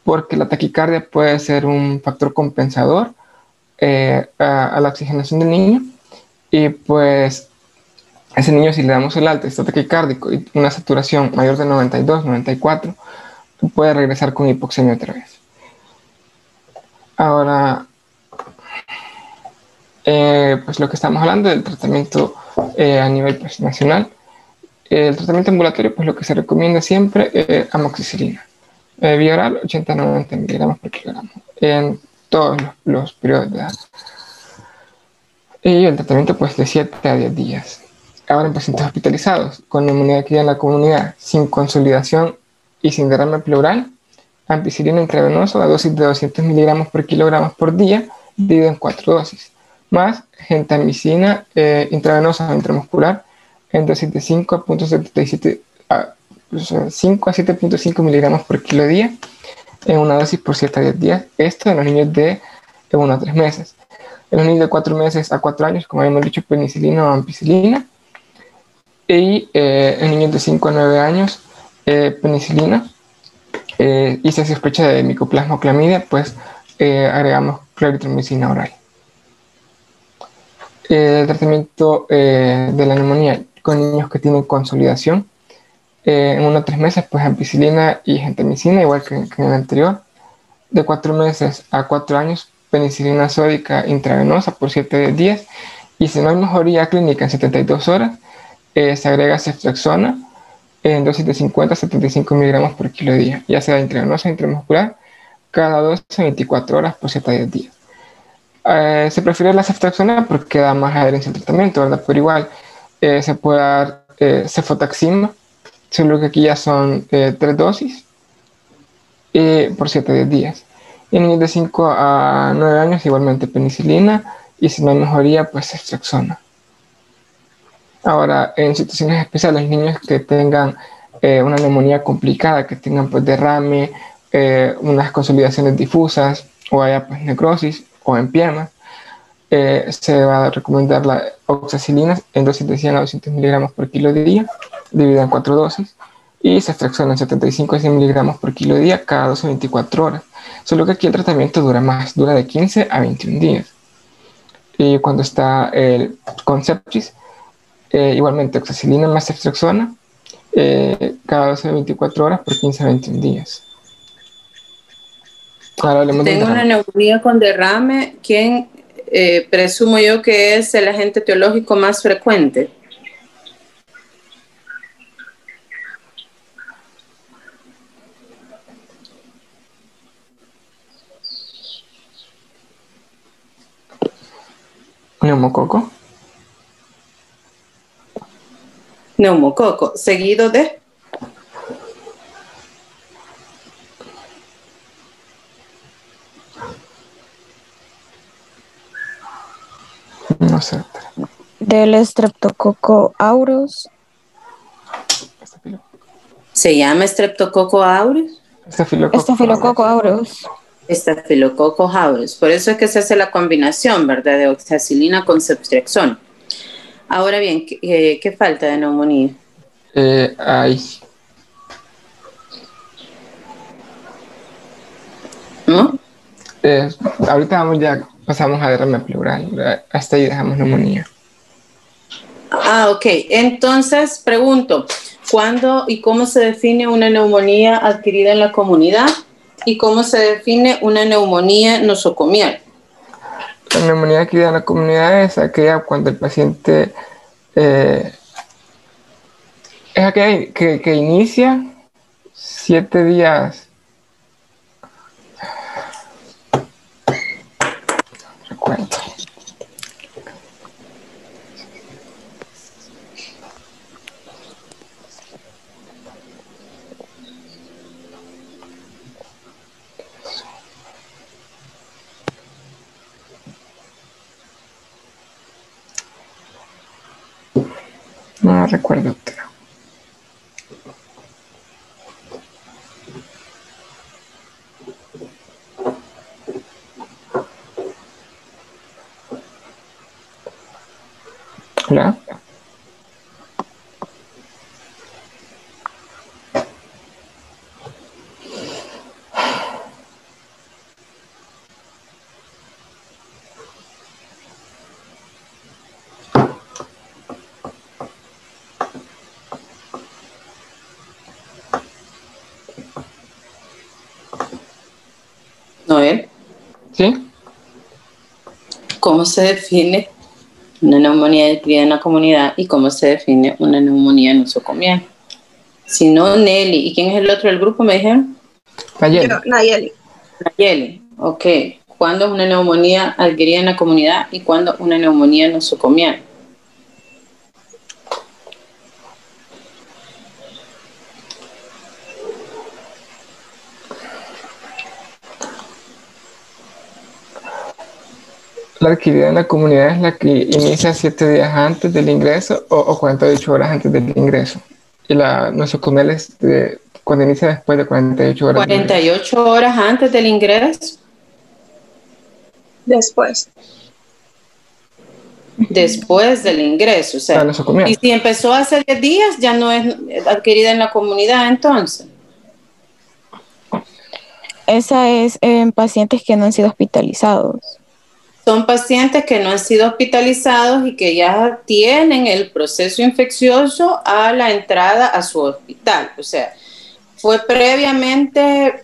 porque la taquicardia puede ser un factor compensador a la oxigenación del niño, y pues a ese niño, si le damos el alta, está taquicárdico y una saturación mayor de 92, 94, puede regresar con hipoxemia otra vez. Ahora, pues lo que estamos hablando del tratamiento a nivel pues, nacional, el tratamiento ambulatorio, pues lo que se recomienda siempre es amoxicilina. Vía oral, 80-90 miligramos por kilogramo en todos los periodos de edad. Y el tratamiento, pues, de 7 a 10 días. Ahora, en pacientes hospitalizados con neumonía adquirida en la comunidad, sin consolidación y sin derrame pleural, ampicilina intravenosa, la dosis de 200 miligramos por kilogramo por día, dividido en 4 dosis, más gentamicina intravenosa o intramuscular en dosis de 5 a 7.5 miligramos por kilo día, en una dosis por 7 a 10 días. Esto en los niños de 1 a 3 meses. En los niños de 4 meses a 4 años, como habíamos dicho, penicilina o ampicilina. Y en niños de 5 a 9 años, penicilina. Y si se sospecha de micoplasma o clamidia, pues agregamos claritromicina oral. El tratamiento de la neumonía con niños que tienen consolidación, en 1 a 3 meses, pues ampicilina y gentamicina, igual que en el anterior. De 4 meses a 4 años, penicilina sódica intravenosa por 7 a 10 días. Y si no hay mejoría clínica en 72 horas, se agrega ceftriaxona en dosis de 50 a 75 miligramos por kilo día, ya sea intravenosa o intramuscular, cada 12 a 24 horas por 7 a 10 días. Se prefiere la ceftriaxona porque da más adherencia al tratamiento, ¿verdad? Pero igual se puede dar cefotaxima, solo que aquí ya son 3 dosis por 7 a 10 días. En niños de 5 a 9 años igualmente penicilina, y si no hay mejoría, pues ceftriaxona. Ahora, en situaciones especiales, niños que tengan una neumonía complicada, que tengan pues derrame, unas consolidaciones difusas, o haya pues necrosis o empiemas, se va a recomendar la oxacilina en dosis de 100 a 200 miligramos por kilo de día, dividida en 4 dosis, y ceftriaxona en 75 a 100 miligramos por kilo de día cada 12 a 24 horas. Solo que aquí el tratamiento dura más, dura de 15 a 21 días. Y cuando está con sepsis, igualmente oxacilina más ceftriaxona cada 12 a 24 horas por 15 a 21 días. Ahora tengo una neumonía con derrame. ¿Quién presumo yo que es el agente etiológico más frecuente? Neumococo. Neumococo, seguido de... No sé. Del Streptococo aureus. ¿Se llama Streptococo aureus? Estafilococo aureus. Estafilococo aureus. Por eso es que se hace la combinación, ¿verdad? De oxacilina con ceftriaxona. Ahora bien, ¿qué falta de neumonía? ¿No? Ahorita pasamos a derrame pleural. Hasta ahí dejamos neumonía. Ok. Entonces, pregunto, ¿cuándo y cómo se define una neumonía adquirida en la comunidad? ¿Y cómo se define una neumonía nosocomial? La neumonía adquirida en la comunidad es aquella cuando el paciente es aquella que inicia 7 días. Recuerdo. No recuerdo, doctora. Hola. Noel. ¿Sí? ¿Cómo se define una neumonía adquirida en la comunidad y cómo se define una neumonía nosocomial? Si no, Nelly. ¿Y quién es el otro del grupo, me dijeron? Nayeli. Nayeli. Nayeli, ok. ¿Cuándo es una neumonía adquirida en la comunidad y cuándo una neumonía nosocomial? La adquirida en la comunidad es la que inicia 7 días antes del ingreso o 48 horas antes del ingreso. Y la nosocomial es cuando inicia después de 48 horas. 48 horas antes del ingreso. Después. Después del ingreso, o sea. Y si empezó hace 10 días, ya no es adquirida en la comunidad, entonces. Esa es en pacientes que no han sido hospitalizados. Son pacientes que no han sido hospitalizados y que ya tienen el proceso infeccioso a la entrada a su hospital. O sea, fue previamente,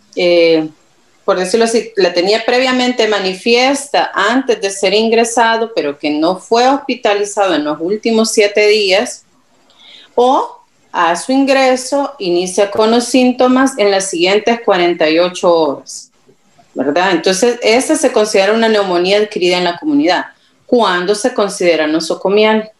por decirlo así, la tenía previamente manifiesta antes de ser ingresado, pero que no fue hospitalizado en los últimos 7 días, o a su ingreso inicia con los síntomas en las siguientes 48 horas. ¿Verdad? Entonces, esa se considera una neumonía adquirida en la comunidad. ¿Cuándo se considera nosocomial?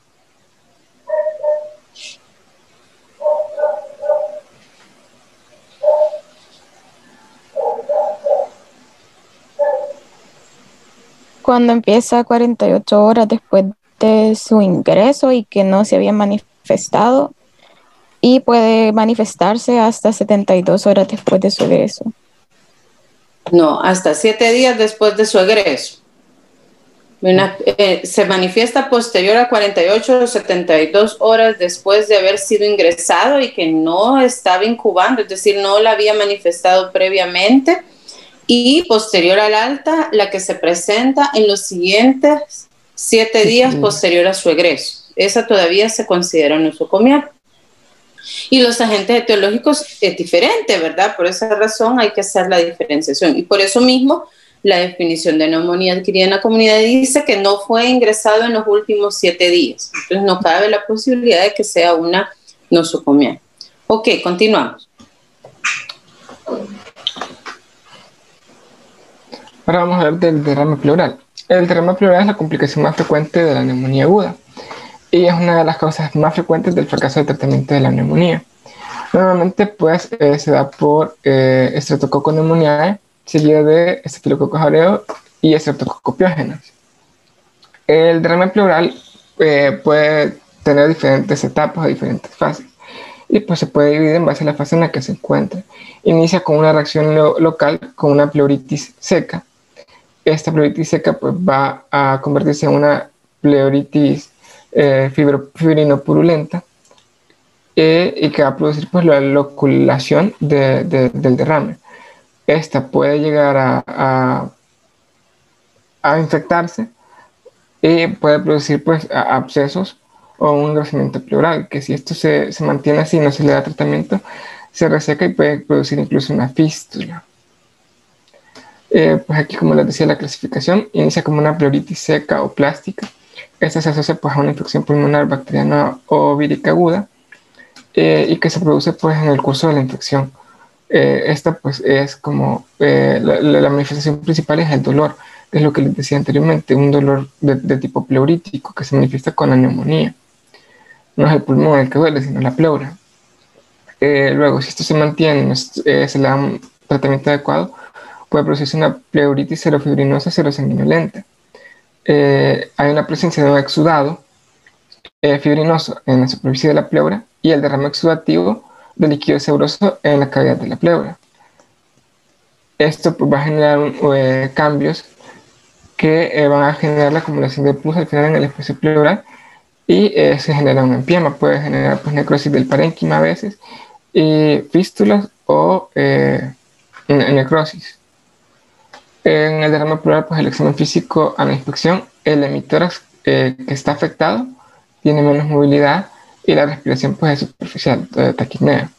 Cuando empieza 48 horas después de su ingreso y que no se había manifestado, y puede manifestarse hasta 72 horas después de su egreso. No, hasta 7 días después de su egreso. Se manifiesta posterior a 48 o 72 horas después de haber sido ingresado y que no estaba incubando, es decir, no la había manifestado previamente, y posterior al alta, la que se presenta en los siguientes 7 días posterior a su egreso. Esa todavía se considera nosocomial. Y los agentes etiológicos es diferente, ¿verdad? Por esa razón hay que hacer la diferenciación. Y por eso mismo la definición de neumonía adquirida en la comunidad dice que no fue ingresado en los últimos 7 días. Entonces no cabe la posibilidad de que sea una nosocomial. Ok, continuamos. Ahora vamos a hablar del derrame pleural. El derrame pleural es la complicación más frecuente de la neumonía aguda y es una de las causas más frecuentes del fracaso del tratamiento de la neumonía. Normalmente pues se da por Streptococcus pneumoniae seguido de Staphylococcus aureus y Streptococcus pyogenes. El derrame pleural puede tener diferentes etapas o diferentes fases y pues se puede dividir en base a la fase en la que se encuentra. Inicia con una reacción local con una pleuritis seca. Esta pleuritis seca pues va a convertirse en una pleuritis fibrinopurulenta y que va a producir pues la loculación del derrame. Esta puede llegar a infectarse y puede producir pues abscesos o un engrosamiento pleural, que si esto se mantiene así y no se le da tratamiento, se reseca y puede producir incluso una fístula. Pues aquí, como les decía, la clasificación inicia como una pleuritis seca o plástica. Esta se asocia pues a una infección pulmonar bacteriana o vírica aguda y que se produce pues en el curso de la infección. Esta pues es como la manifestación principal es el dolor, que es lo que les decía anteriormente, un dolor de tipo pleurítico que se manifiesta con la neumonía. No es el pulmón el que duele, sino la pleura. Luego, si esto se mantiene, se le da un tratamiento adecuado, puede producirse una pleuritis serofibrinosa serosanguinolenta. Hay una presencia de un exudado fibrinoso en la superficie de la pleura y el derrame exudativo de líquido seroso en la cavidad de la pleura. Esto pues, va a generar cambios que van a generar la acumulación de pus al final en el espacio pleural y se genera un empiema. Puede generar pues, necrosis del parénquima a veces, y fístulas o necrosis. En el derrame pleural, pues el examen físico a la inspección, el hemitórax que está afectado tiene menos movilidad y la respiración pues es superficial, taquipnea.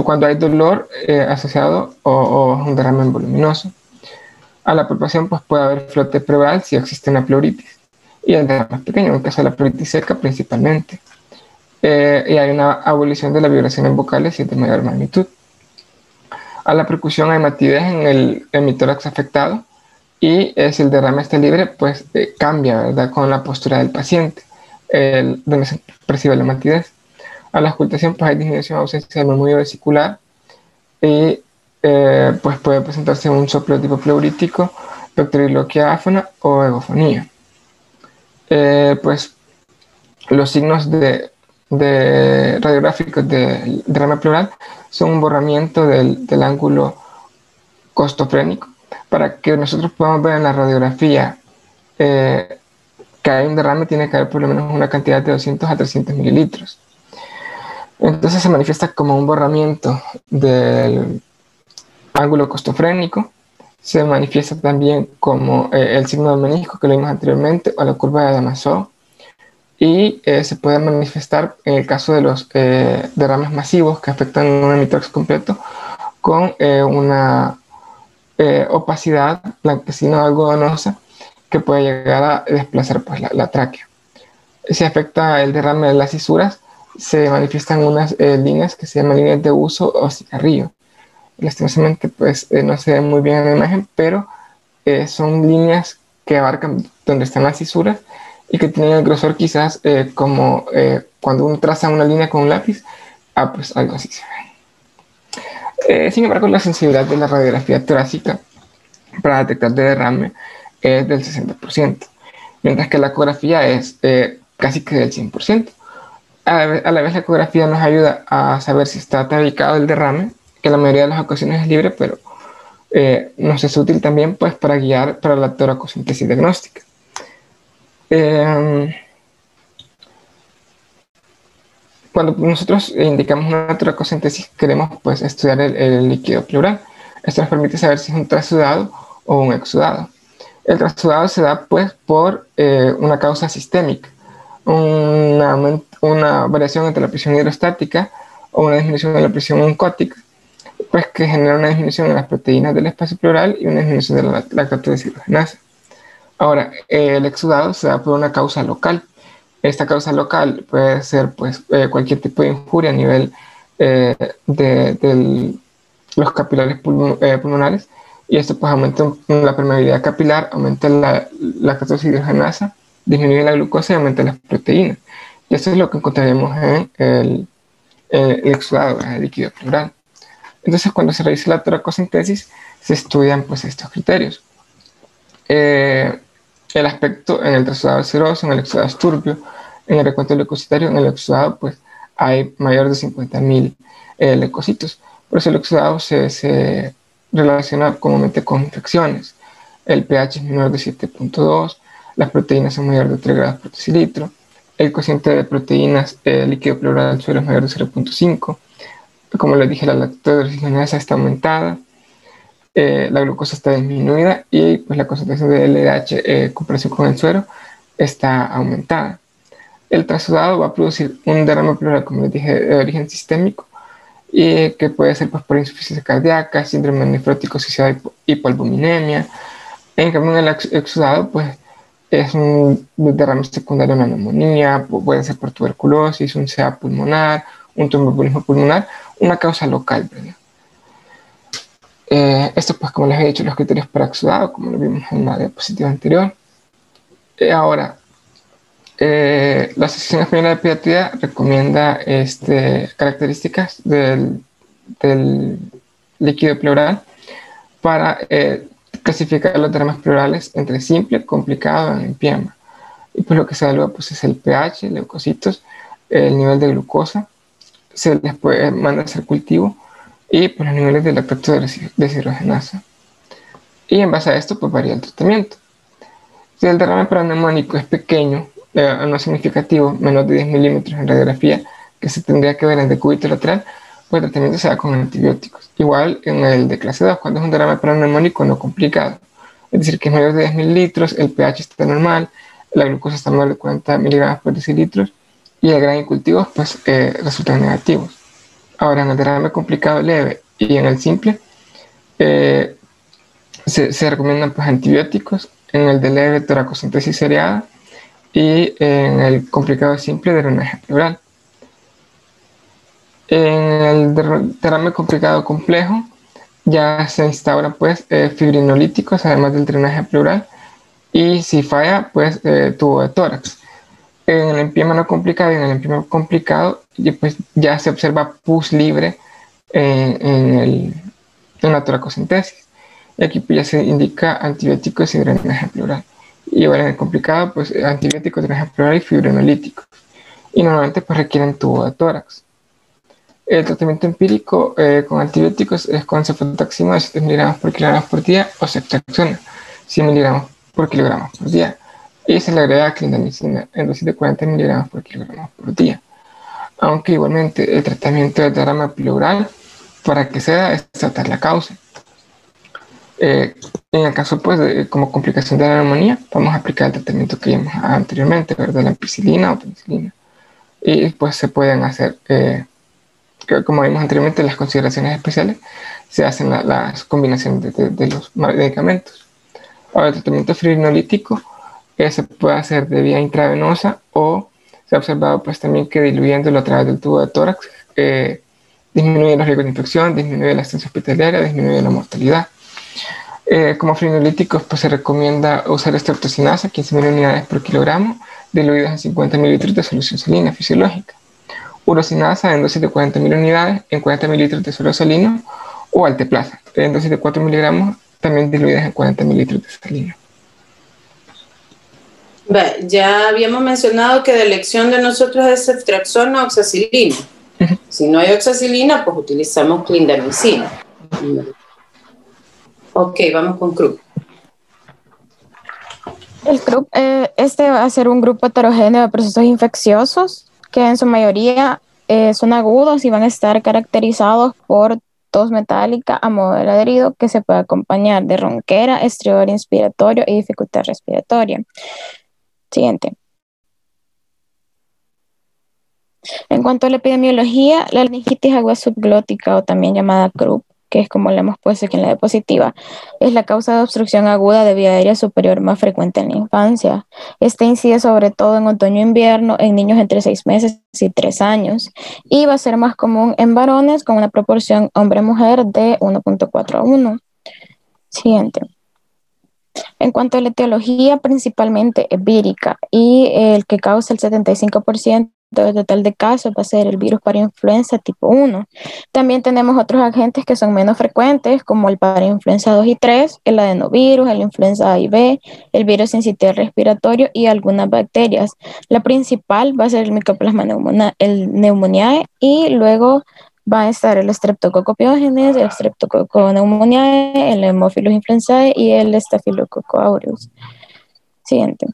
Cuando hay dolor asociado o un derrame voluminoso. A la palpación pues puede haber flote pleural si existe una pleuritis y el derrame es pequeño, en el caso de la pleuritis seca principalmente. Y hay una abolición de las vibraciones vocales si es de mayor magnitud. A la percusión hay matidez en el hemitórax afectado y si el derrame está libre, pues cambia, ¿verdad?, con la postura del paciente, donde se percibe la matidez. A la auscultación, pues hay disminución o ausencia del murmullo vesicular y pues puede presentarse un soplo tipo pleurítico, vectoriloquia áfona o egofonía. Pues los signos radiográficos del derrame pleural son un borramiento del ángulo costofrénico. Para que nosotros podamos ver en la radiografía que hay un derrame, tiene que haber por lo menos una cantidad de 200 a 300 mililitros. Entonces se manifiesta como un borramiento del ángulo costofrénico, se manifiesta también como el signo del menisco que lo vimos anteriormente o la curva de Damasio, y se puede manifestar en el caso de los derrames masivos que afectan un hemitórax completo con una opacidad blanquecina o algodonosa que puede llegar a desplazar pues, la tráquea. Si afecta el derrame de las cisuras, se manifiestan unas líneas que se llaman líneas de uso o cigarrillo. Lastimosamente pues no se ve muy bien en la imagen, pero son líneas que abarcan donde están las cisuras y que tienen el grosor quizás como cuando uno traza una línea con un lápiz, pues algo así se ve. Sin embargo, la sensibilidad de la radiografía torácica para detectar de derrame es del 60%, mientras que la ecografía es casi que del 100%. A la vez la ecografía nos ayuda a saber si está tabicado el derrame, que en la mayoría de las ocasiones es libre, pero nos es útil también pues, para guiar para la toracocentesis diagnóstica. Cuando nosotros indicamos una toracocentesis, queremos pues, estudiar el líquido pleural. Esto nos permite saber si es un trasudado o un exudado. El trasudado se da pues, por una causa sistémica, una variación entre la presión hidrostática o una disminución de la presión oncótica, pues que genera una disminución en las proteínas del espacio pleural y una disminución de la lactato deshidrogenasa. Ahora, el exudado se da por una causa local. Esta causa local puede ser pues, cualquier tipo de injuria a nivel de los capilares pulmonares, y esto pues, aumenta la permeabilidad capilar, aumenta la lactato deshidrogenasa, disminuye la glucosa y aumenta las proteínas. Y esto es lo que encontraremos en el exudado, el líquido pleural. Entonces, cuando se realiza la toracocentesis, se estudian pues, estos criterios. El aspecto en el trasudado es seroso, en el exudado es turbio, en el recuento leucocitario, en el exudado pues, hay mayor de 50.000 leucocitos. Por eso el exudado se relaciona comúnmente con infecciones. El pH es menor de 7.2, las proteínas son mayores de 3 grados por decilitro, el cociente de proteínas líquido pleural del suelo es mayor de 0.5, como les dije, la lactato deshidrogenasa está aumentada, la glucosa está disminuida y pues, la concentración de LDH en comparación con el suero está aumentada. El trasudado va a producir un derrame pleural, como les dije, de origen sistémico, y que puede ser pues, por insuficiencia cardíaca, síndrome nefrótico asociado a hipoalbuminemia. En cambio, en el exudado pues, es un derrame secundario a una neumonía, puede ser por tuberculosis, un CA pulmonar, un tromboembolismo pulmonar, una causa local, ¿verdad? Esto, pues, como les he dicho, los criterios para exudado, como lo vimos en la diapositiva anterior. Ahora, la Asociación Española de Pediatría recomienda características del líquido pleural para clasificar los derrames pleurales entre simple, complicado y empiema. y pues lo que se evalúa pues es el pH, leucocitos, el nivel de glucosa, se les puede mandar a hacer cultivo y pues los niveles de lactato deshidrogenasa. Y en base a esto pues varía el tratamiento. Si el derrame paraneumónico es pequeño, no significativo, menos de 10 milímetros en radiografía, que se tendría que ver en decúbito lateral, pues el tratamiento se da con antibióticos. Igual en el de clase 2, cuando es un derrame paraneumónico no complicado. Es decir, que es mayor de 10 mililitros, el pH está normal, la glucosa está menor de 40 miligramos por decilitros y el grado de cultivos pues resultan negativos. Ahora, en el derrame complicado leve y en el simple, se recomiendan pues antibióticos, en el de leve toracocentesis seriada y en el complicado simple drenaje pleural. En el derrame complicado complejo ya se instauran pues fibrinolíticos además del drenaje pleural y si falla pues tubo de tórax. En el empiema no complicado y en el empiema complicado pues, ya se observa pus libre en la toracocentesis. Y aquí pues, ya se indica antibióticos y drenaje pleural. Y igual en el complicado, pues antibióticos, drenaje pleural y fibrinolíticos. Y normalmente pues requieren tubo de tórax. El tratamiento empírico con antibióticos es con cefotaxima de 7 miligramos por kilogramo por día o ceftriaxona 100 miligramos por kilogramo por día. Y se le agrega clindamicina en dosis de 40 miligramos por kilogramo por día. Aunque igualmente el tratamiento del derrame pleural para que se da es tratar la causa. En el caso pues como complicación de la neumonía vamos a aplicar el tratamiento que vimos anteriormente, ¿verdad? La ampicilina o penicilina. Y pues se pueden hacer, como vimos anteriormente, las consideraciones especiales se hacen las combinaciones de los medicamentos. Ahora el tratamiento fibrinolítico se puede hacer de vía intravenosa o se ha observado pues también que diluyéndolo a través del tubo de tórax disminuye los riesgos de infección, disminuye la estancia hospitalaria, disminuye la mortalidad. Como fibrinolíticos pues se recomienda usar streptocinasa 15.000 unidades por kilogramo diluidas en 50 mililitros de solución salina fisiológica, urosinasa en dosis de 40.000 unidades en 40 mililitros de suero salino o alteplasa en dosis de 4 miligramos también diluidas en 40 mililitros de salina. Ya habíamos mencionado que de elección de nosotros es ceftriaxona o oxacilina. Si no hay oxacilina, pues utilizamos clindamicina. Ok, vamos con CRUP. El CRUP va a ser un grupo heterogéneo de procesos infecciosos que en su mayoría son agudos y van a estar caracterizados por tos metálica a modo de ladrido que se puede acompañar de ronquera, estridor inspiratorio y dificultad respiratoria. Siguiente. En cuanto a la epidemiología, la laringitis aguda subglótica o también llamada CRUP, que es como le hemos puesto aquí en la diapositiva, es la causa de obstrucción aguda de vía aérea superior más frecuente en la infancia. Este incide sobre todo en otoño e invierno en niños entre 6 meses y 3 años y va a ser más común en varones con una proporción hombre-mujer de 1.4 a 1. Siguiente. En cuanto a la etiología, principalmente es vírica y el que causa el 75% del total de casos va a ser el virus parainfluenza tipo 1. También tenemos otros agentes que son menos frecuentes, como el parainfluenza 2 y 3, el adenovirus, el influenza A y B, el virus sincitial respiratorio y algunas bacterias. La principal va a ser el Mycoplasma pneumoniae y luego va a estar el Streptococcus pyogenes, el Streptococcus pneumoniae, el Haemophilus influenzae y el Staphylococcus aureus. Siguiente.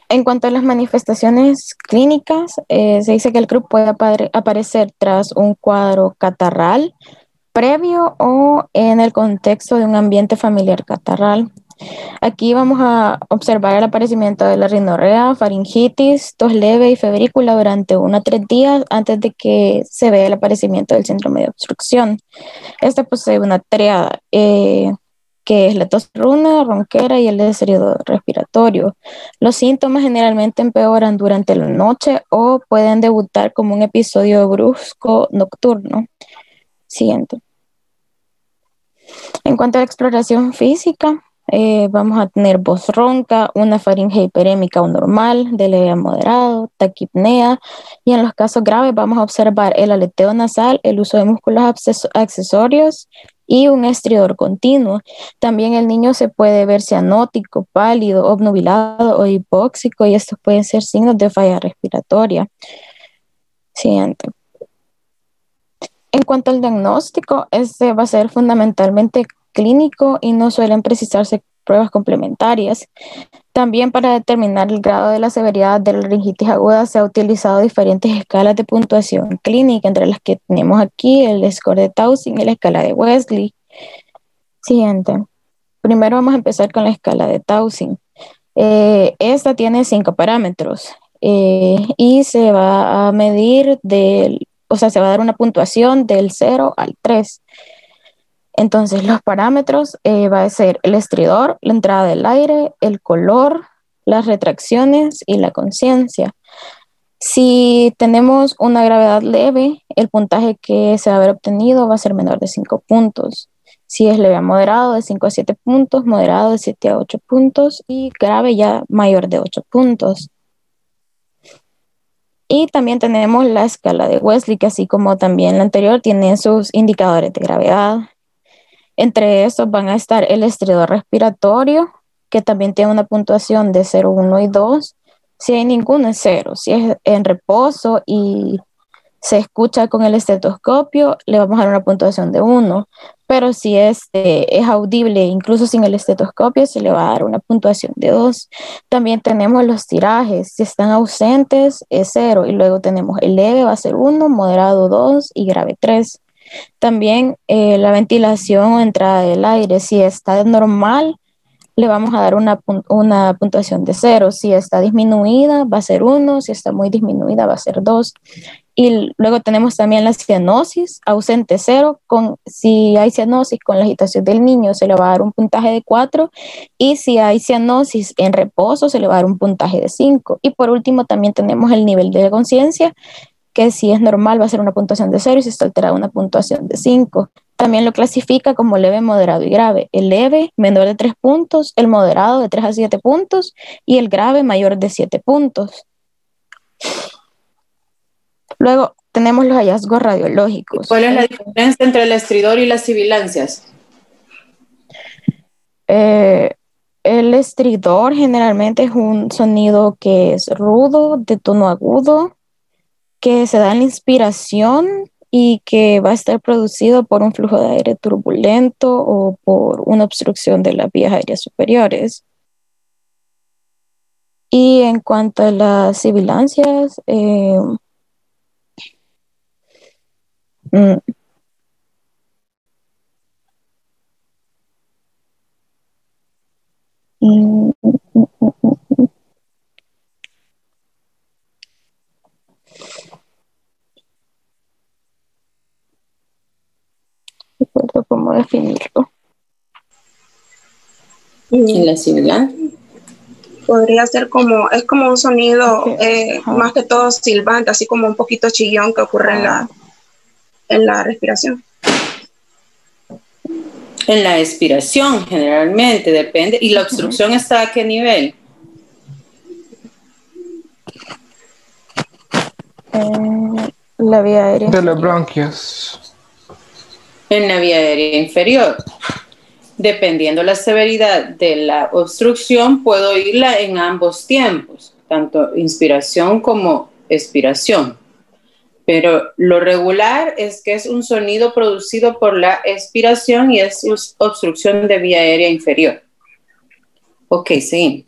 En cuanto a las manifestaciones clínicas, se dice que el CRUP puede aparecer tras un cuadro catarral previo o en el contexto de un ambiente familiar catarral. Aquí vamos a observar el aparecimiento de la rinorrea, faringitis, tos leve y febrícula durante 1 a 3 días antes de que se vea el aparecimiento del síndrome de obstrucción. Esta posee una triada que es la tos runa, ronquera y el deseo respiratorio. Los síntomas generalmente empeoran durante la noche o pueden debutar como un episodio brusco nocturno. Siguiente. En cuanto a la exploración física, vamos a tener voz ronca, una faringe hiperémica o normal, de leve a moderado, taquipnea, y en los casos graves vamos a observar el aleteo nasal, el uso de músculos accesorios y un estridor continuo. También el niño se puede ver cianótico, pálido, obnubilado o hipóxico, y estos pueden ser signos de falla respiratoria. Siguiente. En cuanto al diagnóstico, este va a ser fundamentalmente clínico y no suelen precisarse pruebas complementarias. También para determinar el grado de la severidad de la laringitis aguda se ha utilizado diferentes escalas de puntuación clínica, entre las que tenemos aquí el score de Towson y la escala de Wesley. Siguiente. Primero vamos a empezar con la escala de Towson. Esta tiene 5 parámetros y se va a medir se va a dar una puntuación del 0 al 3. Entonces, los parámetros va a ser el estridor, la entrada del aire, el color, las retracciones y la conciencia. Si tenemos una gravedad leve, el puntaje que se va a haber obtenido va a ser menor de 5 puntos. Si es leve a moderado, de 5 a 7 puntos, moderado de 7 a 8 puntos y grave ya mayor de 8 puntos. Y también tenemos la escala de Wesley, que así como también la anterior, tiene sus indicadores de gravedad. Entre estos van a estar el estridor respiratorio, que también tiene una puntuación de 0, 1 y 2. Si hay ninguno es 0. Si es en reposo y se escucha con el estetoscopio, le vamos a dar una puntuación de 1. Pero si es audible, incluso sin el estetoscopio, se le va a dar una puntuación de 2. También tenemos los tirajes. Si están ausentes, es 0. Y luego tenemos el leve, va a ser 1, moderado 2 y grave 3. También la ventilación o entrada del aire, si está normal, le vamos a dar una puntuación de 0. Si está disminuida, va a ser 1. Si está muy disminuida, va a ser 2. Y luego tenemos también la cianosis, ausente 0. Si hay cianosis con la agitación del niño, se le va a dar un puntaje de 4. Y si hay cianosis en reposo, se le va a dar un puntaje de 5. Y por último, también tenemos el nivel de conciencia, que si es normal va a ser una puntuación de 0 y si está alterada una puntuación de 5. También lo clasifica como leve, moderado y grave. El leve, menor de 3 puntos, el moderado de 3 a 7 puntos y el grave mayor de 7 puntos. Luego tenemos los hallazgos radiológicos. ¿Cuál es la diferencia entre el estridor y las sibilancias? El estridor generalmente es un sonido que es rudo, de tono agudo, que se da en la inspiración y que va a estar producido por un flujo de aire turbulento o por una obstrucción de las vías aéreas superiores. Y en cuanto a las sibilancias, recuerdo cómo definirlo. ¿En la sibilancia? Podría ser es como un sonido más que todo silbante, así como un poquito chillón que ocurre en la respiración. En la expiración, generalmente, depende. ¿Y la obstrucción está a qué nivel? La vía aérea. De los bronquios. En la vía aérea inferior. Dependiendo la severidad de la obstrucción, puedo irla en ambos tiempos, tanto inspiración como expiración. Pero lo regular es que es un sonido producido por la expiración y es obstrucción de vía aérea inferior. Ok, sí.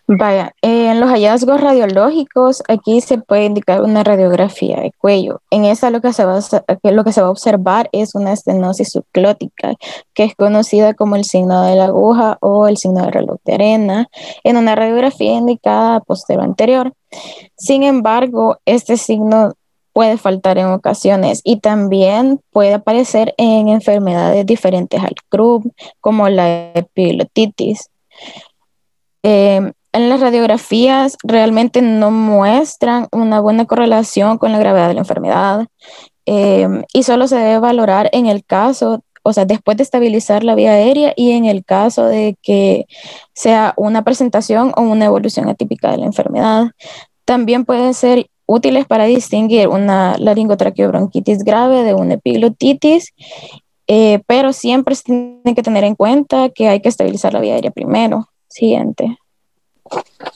Vaya, en los hallazgos radiológicos, aquí se puede indicar una radiografía de cuello. En esa lo que se va a observar es una estenosis subclótica, que es conocida como el signo de la aguja o el signo del reloj de arena, en una radiografía indicada posterior anterior. Sin embargo, este signo puede faltar en ocasiones y también puede aparecer en enfermedades diferentes al Krupp, como la epiglotitis. En las radiografías realmente no muestran una buena correlación con la gravedad de la enfermedad y solo se debe valorar en el caso, o sea, después de estabilizar la vía aérea y en el caso de que sea una presentación o una evolución atípica de la enfermedad. También pueden ser útiles para distinguir una laringotraqueobronquitis grave de una epiglotitis pero siempre se tiene que tener en cuenta que hay que estabilizar la vía aérea primero. Siguiente.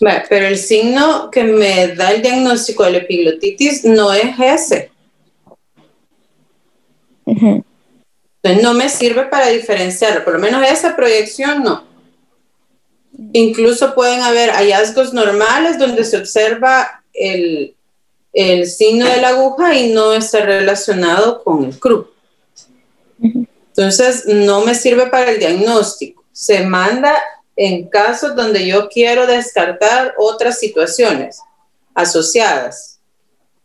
Vale, pero el signo que me da el diagnóstico de la epiglotitis no es ese. Entonces no me sirve para diferenciarlo, por lo menos esa proyección no. Incluso pueden haber hallazgos normales donde se observa el signo de la aguja y no está relacionado con el CRU. Entonces no me sirve para el diagnóstico. Se manda en casos donde yo quiero descartar otras situaciones asociadas,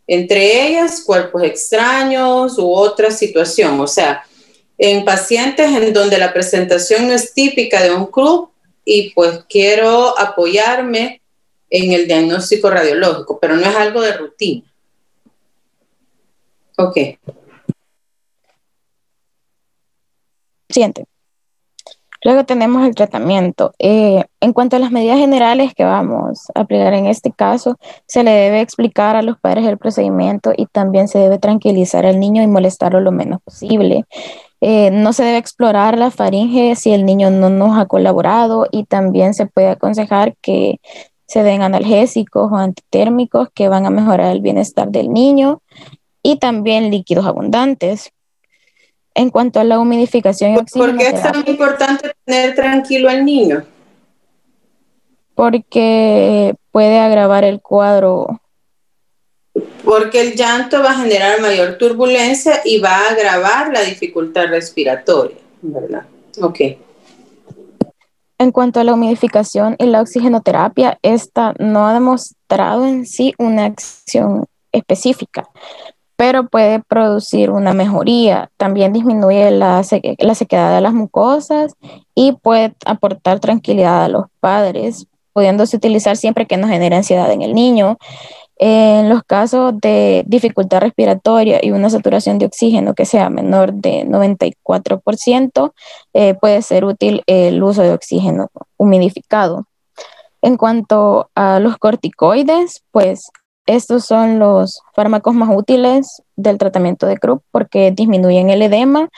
entre ellas cuerpos extraños u otra situación. O sea, en pacientes en donde la presentación no es típica de un CRU y pues quiero apoyarme en el diagnóstico radiológico, pero no es algo de rutina. Ok. Siguiente. Luego tenemos el tratamiento. En cuanto a las medidas generales que vamos a aplicar en este caso, se le debe explicar a los padres el procedimiento y también se debe tranquilizar al niño y molestarlo lo menos posible. No se debe explorar la faringe si el niño no nos ha colaborado, y también se puede aconsejar que se den analgésicos o antitérmicos que van a mejorar el bienestar del niño, y también líquidos abundantes. En cuanto a la humidificación y oxígeno. ¿Por qué es tan importante tener tranquilo al niño? Porque puede agravar el cuadro. Porque el llanto va a generar mayor turbulencia y va a agravar la dificultad respiratoria, ¿verdad? Ok. En cuanto a la humidificación y la oxigenoterapia, esta no ha demostrado en sí una acción específica, pero puede producir una mejoría. También disminuye la sequedad de las mucosas y puede aportar tranquilidad a los padres, pudiéndose utilizar siempre que no genere ansiedad en el niño. En los casos de dificultad respiratoria y una saturación de oxígeno que sea menor de 94%, puede ser útil el uso de oxígeno humidificado. En cuanto a los corticoides, pues estos son los fármacos más útiles del tratamiento de Krupp porque disminuyen el edema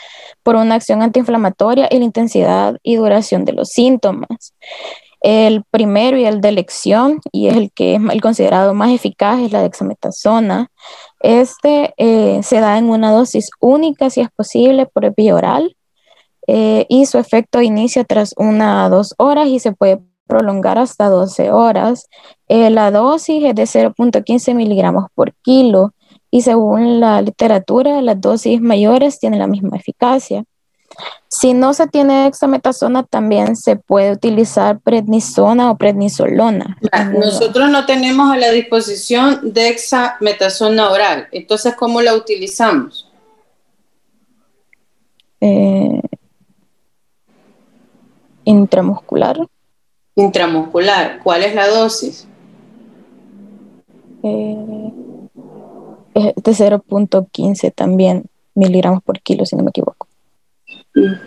por una acción antiinflamatoria y la intensidad y duración de los síntomas. El primero y el de elección, y es el que es el considerado más eficaz, es la dexametasona. Este se da en una dosis única, si es posible, por vía oral, y su efecto inicia tras 1 a 2 horas y se puede prolongar hasta 12 horas. La dosis es de 0.15 miligramos por kilo y según la literatura, las dosis mayores tienen la misma eficacia. Si no se tiene dexametasona, también se puede utilizar prednisona o prednisolona. Nosotros no tenemos a la disposición dexametasona oral, entonces ¿cómo la utilizamos? Intramuscular. Intramuscular. ¿Cuál es la dosis? Es de 0.15 también miligramos por kilo, si no me equivoco.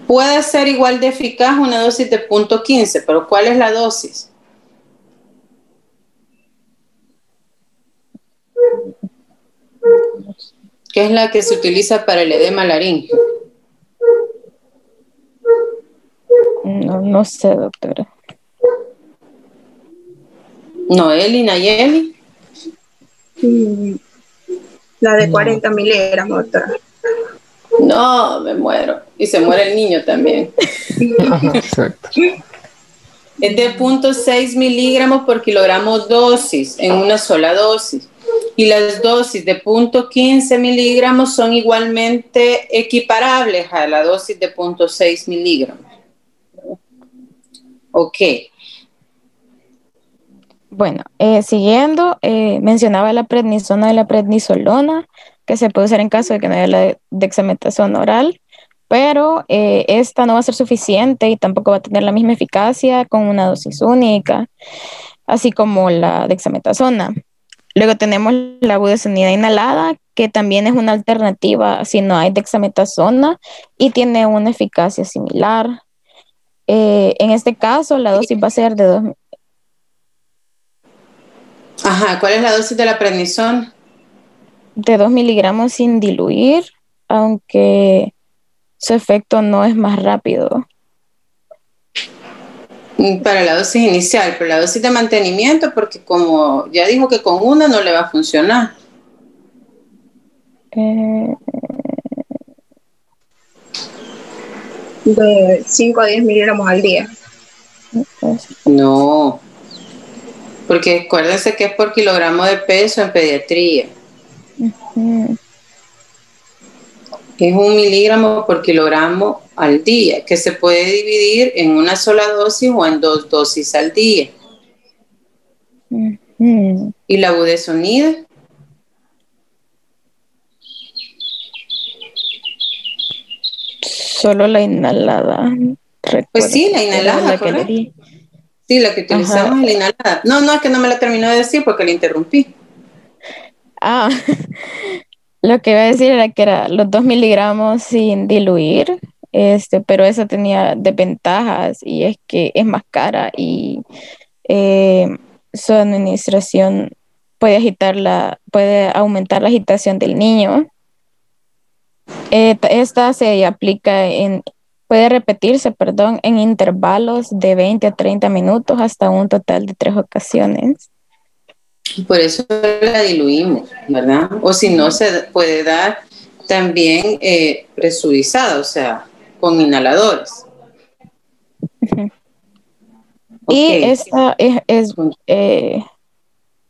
Puede ser igual de eficaz una dosis de 0.15, pero ¿cuál es la dosis? ¿Qué es la que se utiliza para el edema laríngeo? No sé, doctora. Noeli, Nayeli. La de 40 miligramos, doctora. No, me muero. Y se muere el niño también. Exacto. Es de 0.6 miligramos por kilogramo dosis, en una sola dosis. Y las dosis de 0.15 miligramos son igualmente equiparables a la dosis de 0.6 miligramos. Ok. Bueno, siguiendo, mencionaba la prednisona y la prednisolona, que se puede usar en caso de que no haya la dexametasona oral, pero esta no va a ser suficiente y tampoco va a tener la misma eficacia con una dosis única, así como la dexametasona. Luego tenemos la budesonida inhalada, que también es una alternativa si no hay dexametasona y tiene una eficacia similar. En este caso, la dosis va a ser de 2. Ajá, ¿cuál es la dosis de la prednisona? De 2 miligramos sin diluir, aunque su efecto no es más rápido. Para la dosis inicial, pero la dosis de mantenimiento, porque como ya dijo que con una no le va a funcionar. De 5 a 10 miligramos al día. No, porque acuérdense que es por kilogramo de peso en pediatría. Es 1 miligramo por kilogramo al día, que se puede dividir en una sola dosis o en 2 dosis al día. ¿Y la budesonida? Solo la inhalada. Pues sí, la inhalada, correcto. Sí, la que utilizamos es la inhalada. No, es que no me la terminó de decir porque la interrumpí. Lo que iba a decir era que era los 2 miligramos sin diluir, pero eso tenía desventajas y es que es más cara y su administración puede aumentar la agitación del niño. Esta se aplica puede repetirse, en intervalos de 20 a 30 minutos hasta un total de 3 ocasiones. Por eso la diluimos, ¿verdad? O si no, se puede dar también presurizada, o sea, con inhaladores. Y esta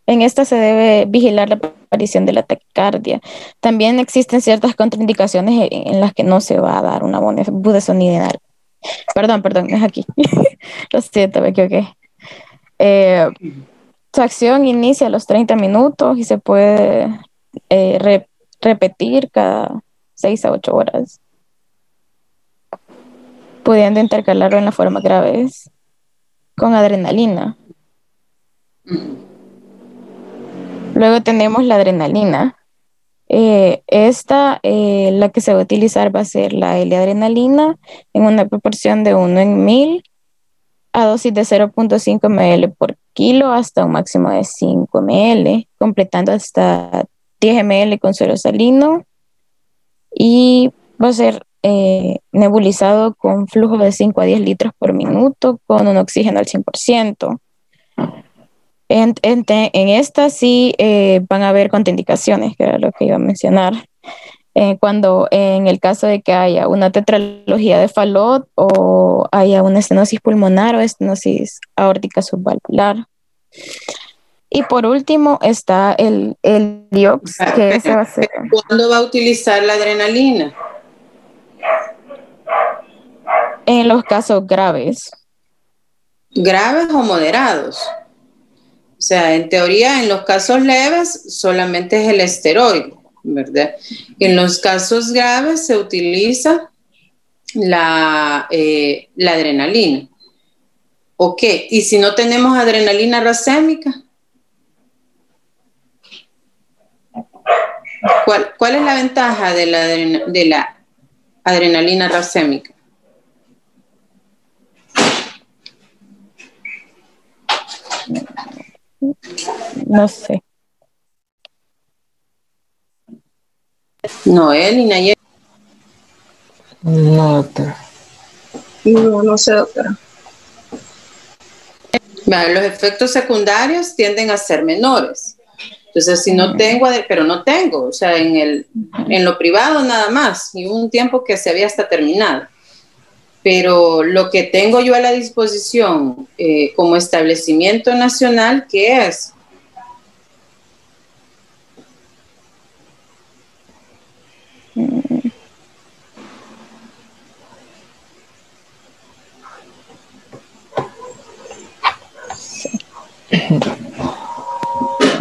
en esta se debe vigilar la aparición de la taquicardia. También existen ciertas contraindicaciones en las que no se va a dar una budesonida. Perdón, es aquí. Lo siento, me equivoqué. Su acción inicia a los 30 minutos y se puede repetir cada 6 a 8 horas, pudiendo intercalarlo en las formas graves con adrenalina. Luego tenemos la adrenalina. La que se va a utilizar va a ser la L-adrenalina en una proporción de 1 en 1000 a dosis de 0.5 ml por kilo hasta un máximo de 5 ml, completando hasta 10 ml con suero salino, y va a ser nebulizado con flujo de 5 a 10 litros por minuto con un oxígeno al 100%. En esta sí van a haber contraindicaciones, que era lo que iba a mencionar. Cuando en el caso de que haya una tetralogía de Fallot o haya una estenosis pulmonar o estenosis aórtica subvalvular. Y por último está el Diox, que ese va a ser... ¿Cuándo va a utilizar la adrenalina? En los casos graves. ¿Graves o moderados? O sea, en teoría, en los casos leves solamente es el esteroide, ¿verdad? En los casos graves se utiliza la adrenalina. Ok, ¿y si no tenemos adrenalina racémica? ¿Cuál es la ventaja de la adrenalina racémica? No sé. Noel y Nayel. No, doctora. No sé, doctora. Los efectos secundarios tienden a ser menores. Entonces, si no tengo, pero no tengo, o sea, en lo privado nada más, y un tiempo que se había hasta terminado. Pero lo que tengo yo a la disposición como establecimiento nacional, ¿qué es?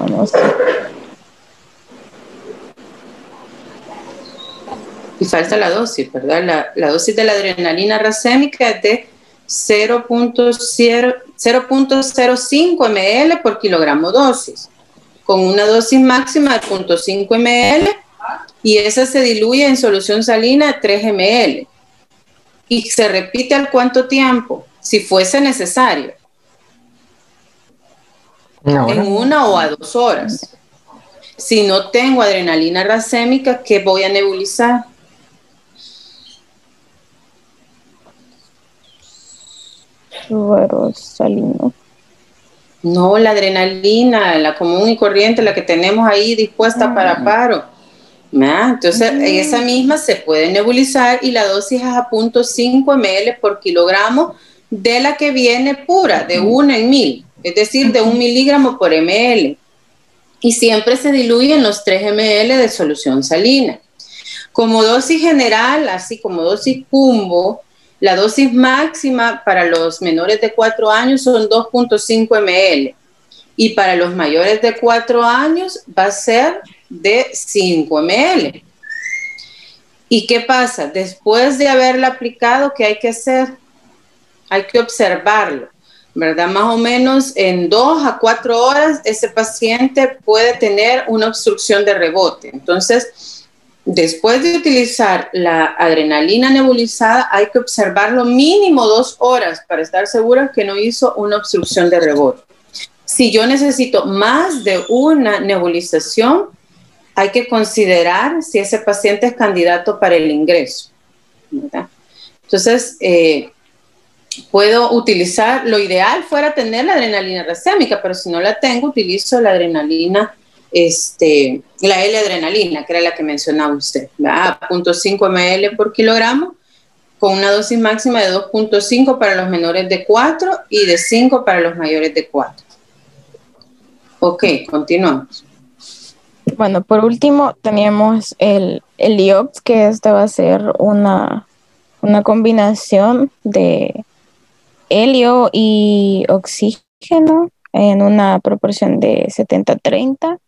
No sé. Y falta la dosis, ¿verdad? La dosis de la adrenalina racémica es de 0.05 ml por kilogramo dosis, con una dosis máxima de 0.5 ml, y esa se diluye en solución salina de 3 ml. Y se repite al cuánto tiempo, si fuese necesario. En 1 o a 2 horas. Si no tengo adrenalina racémica, ¿qué voy a nebulizar? suerosalino. No, la adrenalina, la común y corriente, la que tenemos ahí dispuesta para paro. Entonces, esa misma se puede nebulizar y la dosis es a 0.5 ml por kilogramo de la que viene pura, de 1 en 1000, es decir, de 1 miligramo por ml. Y siempre se diluye en los 3 ml de solución salina. Como dosis general, así como dosis Cumbo, la dosis máxima para los menores de 4 años son 2.5 ml y para los mayores de 4 años va a ser de 5 ml. ¿Y qué pasa? Después de haberla aplicado, ¿qué hay que hacer? Hay que observarlo, ¿verdad? Más o menos en 2 a 4 horas ese paciente puede tener una obstrucción de rebote. Entonces, después de utilizar la adrenalina nebulizada, hay que observarlo mínimo 2 horas para estar seguros que no hizo una obstrucción de rebote. Si yo necesito más de una nebulización, hay que considerar si ese paciente es candidato para el ingreso, ¿verdad? Entonces, puedo utilizar, lo ideal fuera tener la adrenalina racémica, pero si no la tengo, utilizo la adrenalina, la L-adrenalina, que era la que mencionaba usted, ¿verdad? 0.5 ml por kilogramo, con una dosis máxima de 2.5 para los menores de 4 y de 5 para los mayores de 4. Ok, continuamos. Bueno, por último tenemos el IOX, que esta va a ser una combinación de helio y oxígeno en una proporción de 70-30.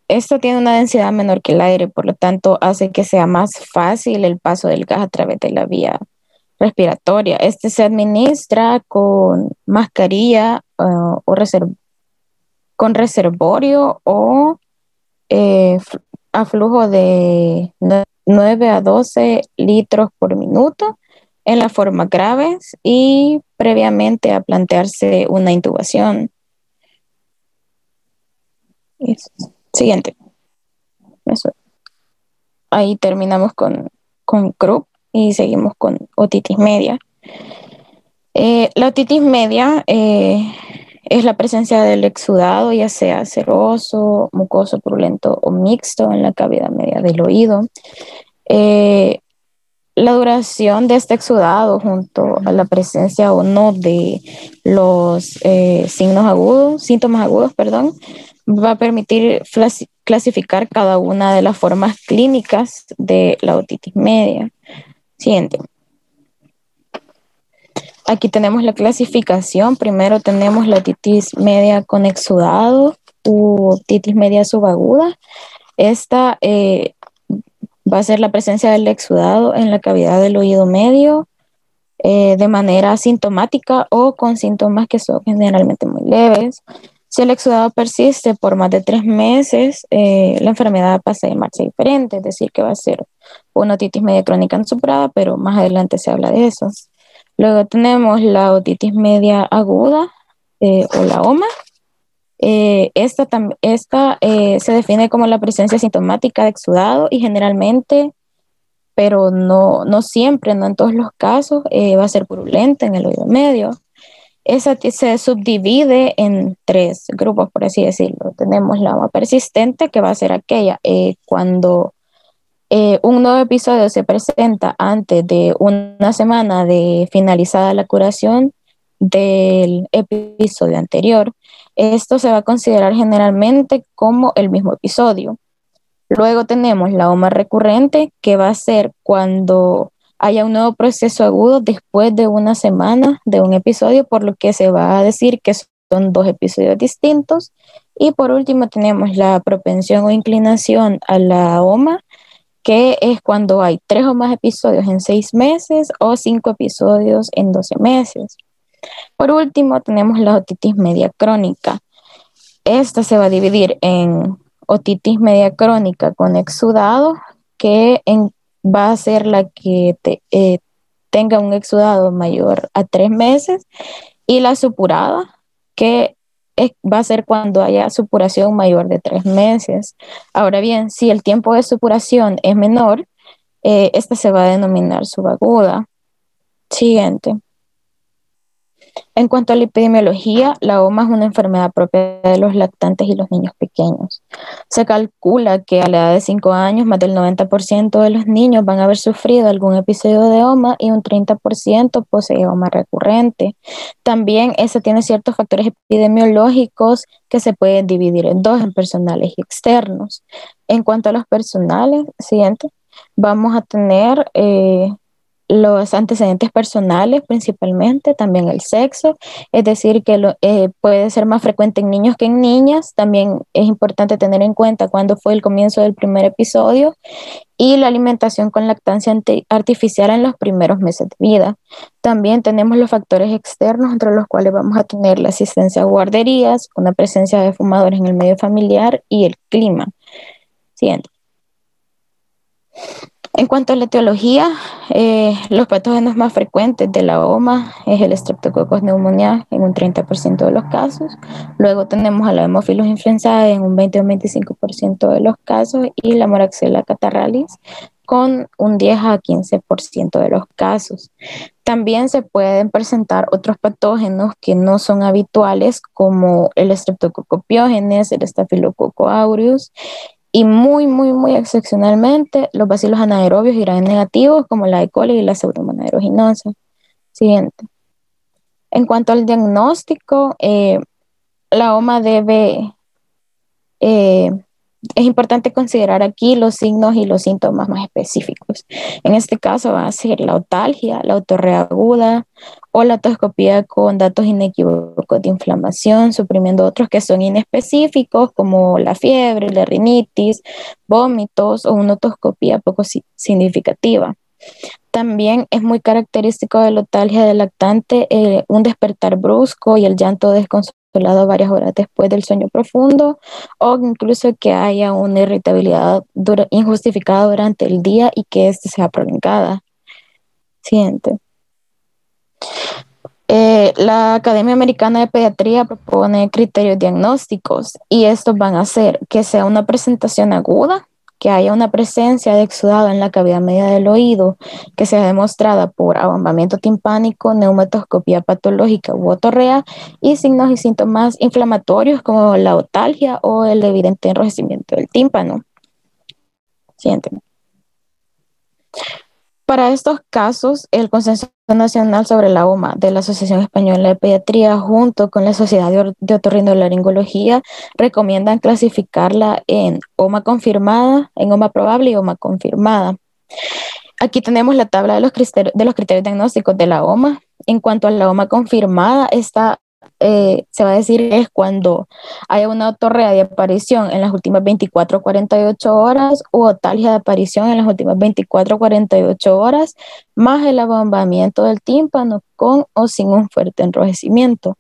Esto tiene una densidad menor que el aire, por lo tanto hace que sea más fácil el paso del gas a través de la vía respiratoria. Este se administra con mascarilla o con reservorio o a flujo de 9 a 12 litros por minuto en las formas graves y previamente a plantearse una intubación. Siguiente. Eso. Ahí terminamos con CRUP y seguimos con otitis media. La otitis media es la presencia del exudado, ya sea seroso, mucoso, purulento o mixto en la cavidad media del oído. La duración de este exudado junto a la presencia o no de los síntomas agudos, va a permitir clasificar cada una de las formas clínicas de la otitis media. Siguiente. Aquí tenemos la clasificación. Primero tenemos la otitis media con exudado u otitis media subaguda. Esta va a ser la presencia del exudado en la cavidad del oído medio de manera asintomática o con síntomas que son generalmente muy leves. Si el exudado persiste por más de 3 meses, la enfermedad pasa a llamarse diferente, es decir, que va a ser una otitis media crónica insupurada, pero más adelante se habla de eso. Luego tenemos la otitis media aguda o la OMA. Esta se define como la presencia sintomática de exudado y generalmente, pero no siempre, no en todos los casos, va a ser purulenta en el oído medio. Esa se subdivide en 3 grupos, por así decirlo. Tenemos la OMA persistente, que va a ser aquella cuando un nuevo episodio se presenta antes de una semana de finalizada la curación del episodio anterior. Esto se va a considerar generalmente como el mismo episodio. Luego tenemos la OMA recurrente, que va a ser cuando haya un nuevo proceso agudo después de una semana de un episodio, por lo que se va a decir que son 2 episodios distintos. Y por último tenemos la propensión o inclinación a la OMA, que es cuando hay 3 o más episodios en 6 meses o 5 episodios en 12 meses. Por último, tenemos la otitis media crónica. Esta se va a dividir en otitis media crónica con exudado, que va a ser la que tenga un exudado mayor a 3 meses, y la supurada, que va a ser cuando haya supuración mayor de 3 meses. Ahora bien, si el tiempo de supuración es menor, esta se va a denominar subaguda. Siguiente. En cuanto a la epidemiología, la OMA es una enfermedad propia de los lactantes y los niños pequeños. Se calcula que a la edad de 5 años, más del 90% de los niños van a haber sufrido algún episodio de OMA y un 30% posee OMA recurrente. También ese tiene ciertos factores epidemiológicos que se pueden dividir en dos, en personales y externos. En cuanto a los personales, siguiente, vamos a tener los antecedentes personales principalmente, también el sexo, es decir, que puede ser más frecuente en niños que en niñas. También es importante tener en cuenta cuándo fue el comienzo del primer episodio y la alimentación con lactancia artificial en los primeros meses de vida. También tenemos los factores externos, entre los cuales vamos a tener la asistencia a guarderías, una presencia de fumadores en el medio familiar y el clima. Siguiente. En cuanto a la etiología, los patógenos más frecuentes de la OMA es el Streptococcus pneumoniae en un 30% de los casos. Luego tenemos a la Haemophilus influenzae en un 20 o 25% de los casos y la Moraxella catarrhalis con un 10 a 15% de los casos. También se pueden presentar otros patógenos que no son habituales, como el Streptococcus pyogenes, el Staphylococcus aureus, y muy excepcionalmente, los bacilos anaerobios y gram negativos, como la E. coli y la Pseudomonas aeruginosa. Siguiente. En cuanto al diagnóstico, la OMA es importante considerar aquí los signos y los síntomas más específicos. En este caso va a ser la otalgia, la otorrea aguda o la otoscopía con datos inequívocos de inflamación, suprimiendo otros que son inespecíficos, como la fiebre, la rinitis, vómitos o una otoscopía poco significativa. También es muy característico de la otalgia del lactante un despertar brusco y el llanto desconsolado varias horas después del sueño profundo, o incluso que haya una irritabilidad injustificada durante el día y que éste sea prolongada. Siguiente. La Academia Americana de Pediatría propone criterios diagnósticos y estos van a ser que sea una presentación aguda, que haya una presencia de exudado en la cavidad media del oído que sea demostrada por abombamiento timpánico, neumatoscopía patológica u otorrea y signos y síntomas inflamatorios como la otalgia o el evidente enrojecimiento del tímpano. Siguiente. Para estos casos, el Consenso Nacional sobre la OMA de la Asociación Española de Pediatría junto con la Sociedad de Otorrinolaringología recomiendan clasificarla en OMA confirmada, en OMA probable y OMA confirmada. Aquí tenemos la tabla de los criterios diagnósticos de la OMA. En cuanto a la OMA confirmada, esta se va a decir es cuando haya una otorrea de aparición en las últimas 24 o 48 horas u otalgia de aparición en las últimas 24 o 48 horas, más el abombamiento del tímpano con o sin un fuerte enrojecimiento.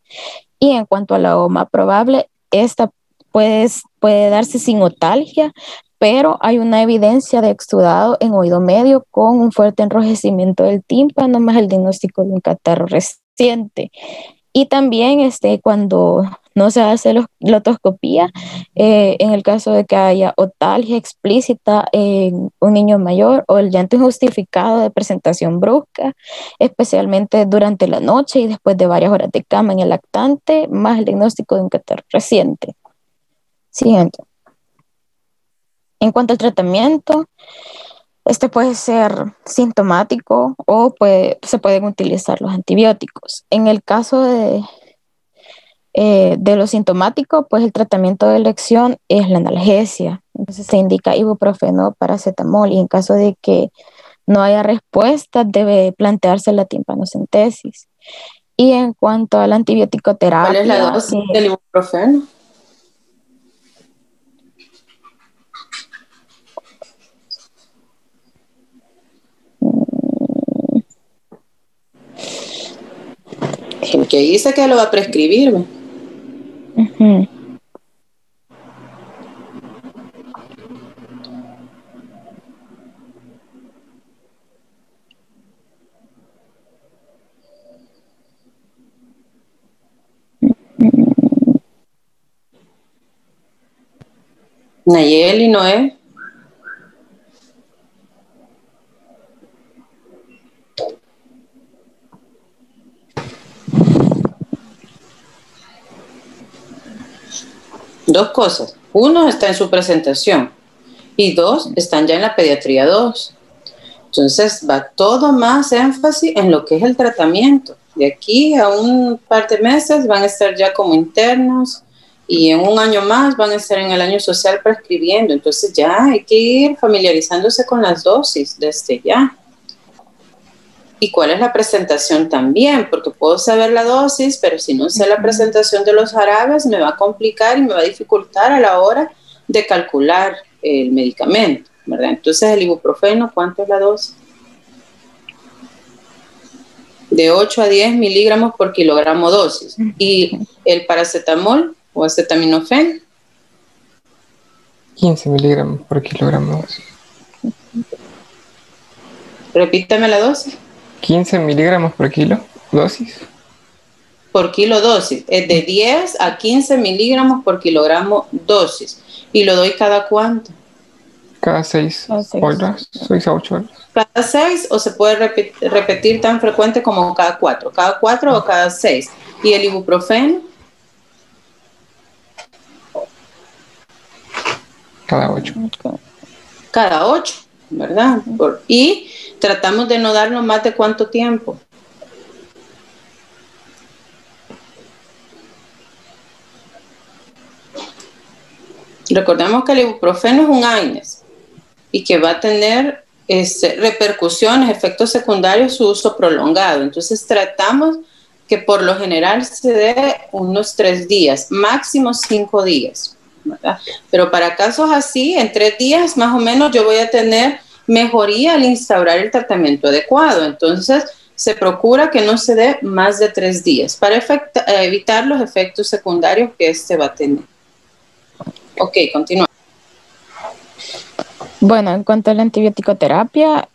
Y en cuanto a la OMA probable, esta puede darse sin otalgia, pero hay una evidencia de exudado en oído medio con un fuerte enrojecimiento del tímpano más el diagnóstico de un catarro reciente. Y también cuando no se hace la otoscopía, en el caso de que haya otalgia explícita en un niño mayor o el llanto injustificado de presentación brusca, especialmente durante la noche y después de varias horas de cama en el lactante, más el diagnóstico de un catarro reciente. Siguiente. En cuanto al tratamiento, puede ser sintomático o se pueden utilizar los antibióticos. En el caso de lo sintomático, pues el tratamiento de elección es la analgesia. Entonces se indica ibuprofeno, paracetamol, y en caso de que no haya respuesta, debe plantearse la timpanocentesis. Y en cuanto a la antibiótico terapia, ¿cuál es la dosis del ibuprofeno? El que dice que lo va a prescribir. Uh-huh. Nayeli, Noé. 2 cosas. 1, está en su presentación. Y 2, están ya en la pediatría 2. Entonces va todo más énfasis en lo que es el tratamiento. De aquí a un par de meses van a estar ya como internos y en un año más van a estar en el año social prescribiendo. Entonces ya hay que ir familiarizándose con las dosis desde ya. ¿Y cuál es la presentación también? Porque puedo saber la dosis, pero si no sé la presentación de los jarabes me va a complicar y me va a dificultar a la hora de calcular el medicamento, ¿verdad? Entonces el ibuprofeno, ¿cuánto es la dosis? De 8 a 10 miligramos por kilogramo dosis. ¿Y el paracetamol o acetaminofén? 15 miligramos por kilogramo dosis. Repítame la dosis. 15 miligramos por kilo dosis. Por kilo dosis. Es de 10 a 15 miligramos por kilogramo dosis. ¿Y lo doy cada cuánto? Cada 6 horas, 6 a 8 horas. ¿Cada 6 o se puede repetir tan frecuente como cada 4? ¿Cada 4 o cada 6? ¿Y el ibuprofeno? Cada 8. Cada 8, ¿verdad? Y tratamos de no darlo más de ¿cuánto tiempo? Recordemos que el ibuprofeno es un AINES y que va a tener repercusiones, efectos secundarios, su uso prolongado. Entonces tratamos que por lo general se dé unos 3 días, máximo 5 días, ¿verdad? Pero para casos así, en 3 días más o menos yo voy a tener mejoría al instaurar el tratamiento adecuado. Entonces se procura que no se dé más de 3 días para evitar los efectos secundarios que va a tener. Ok, continúa. Bueno, en cuanto a la antibiótico-terapia,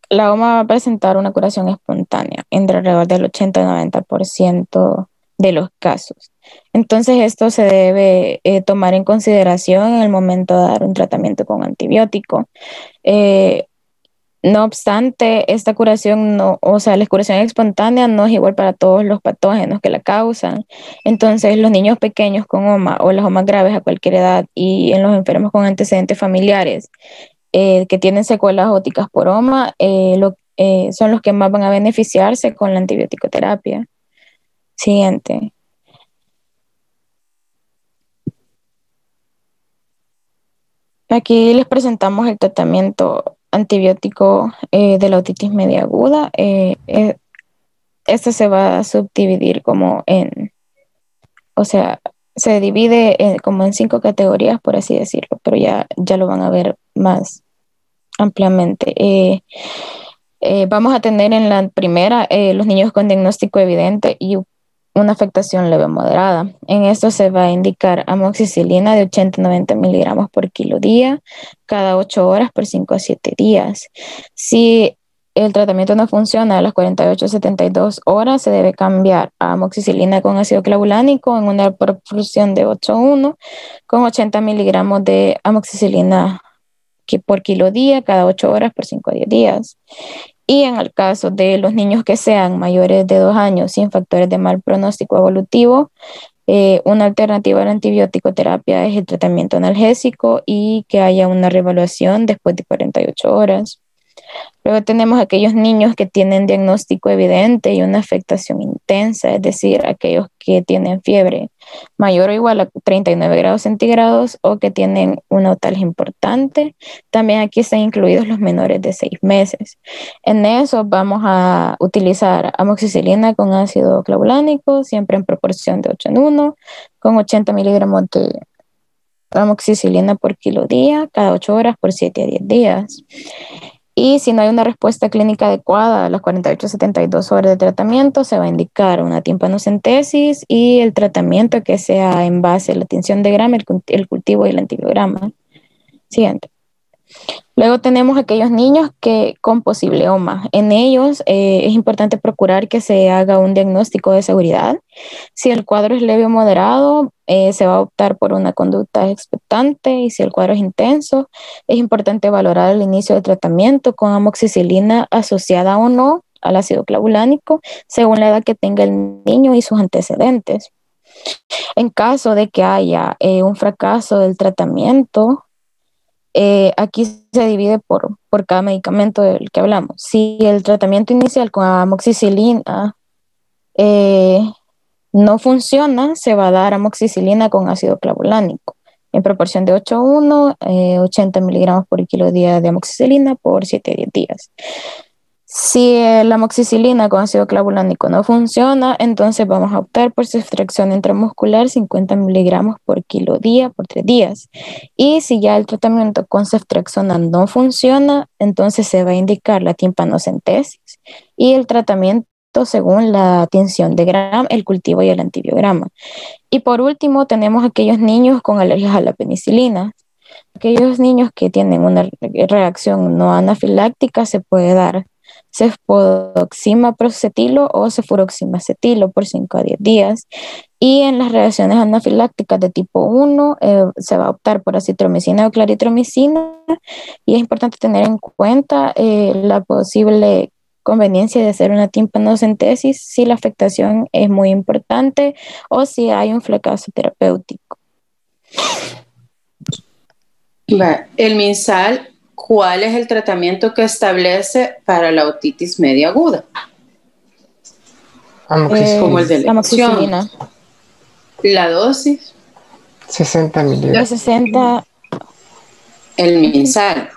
la OMA va a presentar una curación espontánea entre alrededor del 80-90% de los casos. Entonces, esto se debe tomar en consideración en el momento de dar un tratamiento con antibiótico. No obstante, esta curación la curación espontánea no es igual para todos los patógenos que la causan. Entonces, los niños pequeños con OMA o las OMA graves a cualquier edad y en los enfermos con antecedentes familiares que tienen secuelas óticas por OMA son los que más van a beneficiarse con la antibiótico-terapia. Siguiente. Aquí les presentamos el tratamiento antibiótico de la otitis media aguda. Este se va a subdividir se divide como en 5 categorías, por así decirlo, pero ya lo van a ver más ampliamente. Vamos a tener en la primera los niños con diagnóstico evidente y una afectación leve moderada. En esto se va a indicar amoxicilina de 80-90 miligramos por kilo día, cada 8 horas por 5 a 7 días. Si el tratamiento no funciona a las 48-72 horas, se debe cambiar a amoxicilina con ácido clavulánico en una proporción de 8:1, con 80 miligramos de amoxicilina por kilo día, cada 8 horas por 5 a 10 días. Y en el caso de los niños que sean mayores de 2 años sin factores de mal pronóstico evolutivo, una alternativa a la antibiótico-terapia es el tratamiento analgésico y que haya una reevaluación después de 48 horas. Luego tenemos aquellos niños que tienen diagnóstico evidente y una afectación intensa, es decir, aquellos que tienen fiebre mayor o igual a 39 grados centígrados o que tienen una otalgia importante. También aquí están incluidos los menores de 6 meses. En eso vamos a utilizar amoxicilina con ácido clavulánico, siempre en proporción de 8:1, con 80 miligramos de amoxicilina por kilo día, cada 8 horas por 7 a 10 días. Y si no hay una respuesta clínica adecuada a las 48-72 horas de tratamiento, se va a indicar una timpanocentesis y el tratamiento que sea en base a la tinción de grama, el cultivo y el antibiograma. Siguiente. Luego tenemos aquellos niños que con posible OMA. En ellos es importante procurar que se haga un diagnóstico de seguridad. Si el cuadro es leve o moderado, se va a optar por una conducta expectante, y si el cuadro es intenso, es importante valorar el inicio de tratamiento con amoxicilina asociada o no al ácido clavulánico, según la edad que tenga el niño y sus antecedentes. En caso de que haya un fracaso del tratamiento, aquí se divide por cada medicamento del que hablamos. Si el tratamiento inicial con amoxicilina no funciona, se va a dar amoxicilina con ácido clavulánico en proporción de 8:1, 80 miligramos por kilo día de amoxicilina por 7 a 10 días. Si la amoxicilina con ácido clavulánico no funciona, entonces vamos a optar por ceftriaxona intramuscular 50 miligramos por kilo día por 3 días. Y si ya el tratamiento con ceftriaxona no funciona, entonces se va a indicar la timpanocentesis y el tratamiento según la tinción de Gram, el cultivo y el antibiograma. Y por último, tenemos aquellos niños con alergias a la penicilina. Aquellos niños que tienen una reacción no anafiláctica, se puede dar cefpodoxima procetilo o cefuroximacetilo por 5 a 10 días. Y en las reacciones anafilácticas de tipo 1 se va a optar por acitromicina o claritromicina, y es importante tener en cuenta la posible conveniencia de hacer una timpanocentesis si la afectación es muy importante o si hay un fracaso terapéutico. El MinSal, ¿cuál es el tratamiento que establece para la otitis media aguda? Como el de elección. Amoxicilina. La dosis. 60 miligramos. De 60. El MinSal.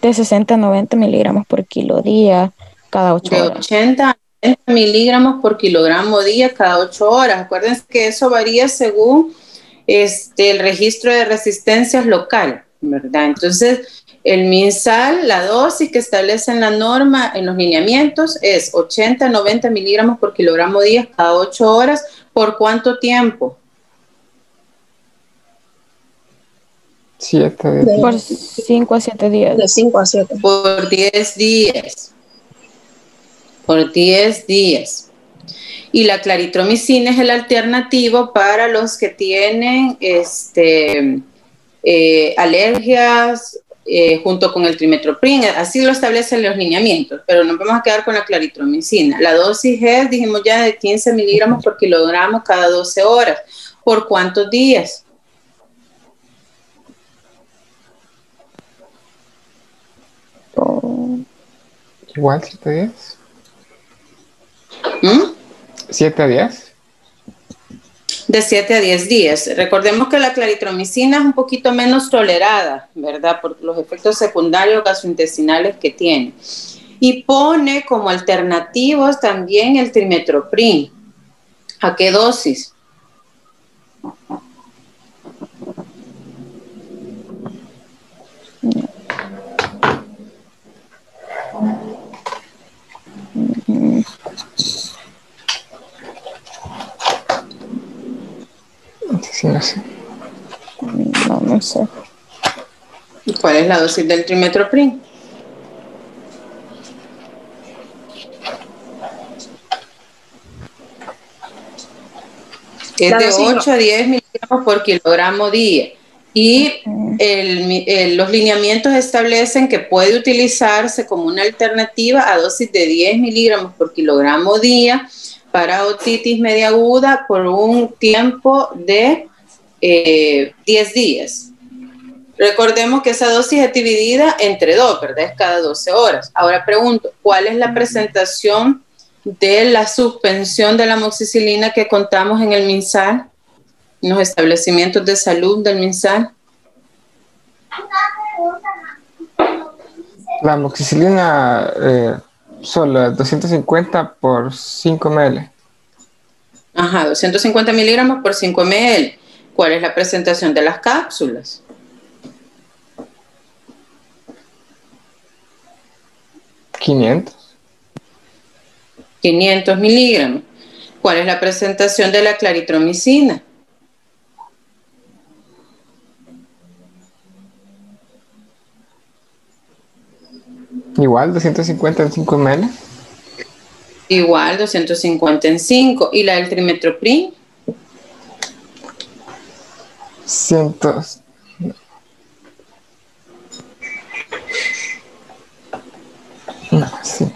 De 60 a 90 miligramos por kilo día cada 8 horas. De 80 a 90 miligramos por kilogramo día cada 8 horas. Acuérdense que eso varía según el registro de resistencias local, ¿verdad? Entonces, el MinSal, la dosis que establece en la norma, en los lineamientos, es 80 a 90 miligramos por kilogramo día cada 8 horas. ¿Por cuánto tiempo? 7 días. Por 5 a 7 días. De 5 a 7. Por 10 días. Por 10 días. Y la claritromicina es el alternativo para los que tienen alergias junto con el trimestoprim. Así lo establecen los lineamientos, pero nos vamos a quedar con la claritromicina. La dosis es, dijimos ya, de 15 miligramos por kilogramo cada 12 horas. ¿Por cuántos días? Igual 7 días. ¿Mm? 7 días. De 7 a 10 días. Recordemos que la claritromicina es un poquito menos tolerada, ¿verdad? Por los efectos secundarios gastrointestinales que tiene. Y pone como alternativos también el trimestoprim. ¿A qué dosis? Sí, no sé. No sé. ¿Y cuál es la dosis del trimestoprim? Es de 8 a 10 miligramos por kilogramo día. Y los lineamientos establecen que puede utilizarse como una alternativa a dosis de 10 miligramos por kilogramo día para otitis media aguda por un tiempo de 10 días. Recordemos que esa dosis es dividida entre 2, ¿verdad? Es cada 12 horas. Ahora pregunto, ¿cuál es la presentación de la suspensión de la amoxicilina que contamos en el MinSal, en los establecimientos de salud del MinSal? La amoxicilina solo 250 por 5 ml. Ajá, 250 miligramos por 5 ml. ¿Cuál es la presentación de las cápsulas? 500 miligramos. ¿Cuál es la presentación de la claritromicina? Igual, 250 en 5 ml. Igual, 250 en 5. ¿Y la del trimestoprim? 100. No, sí.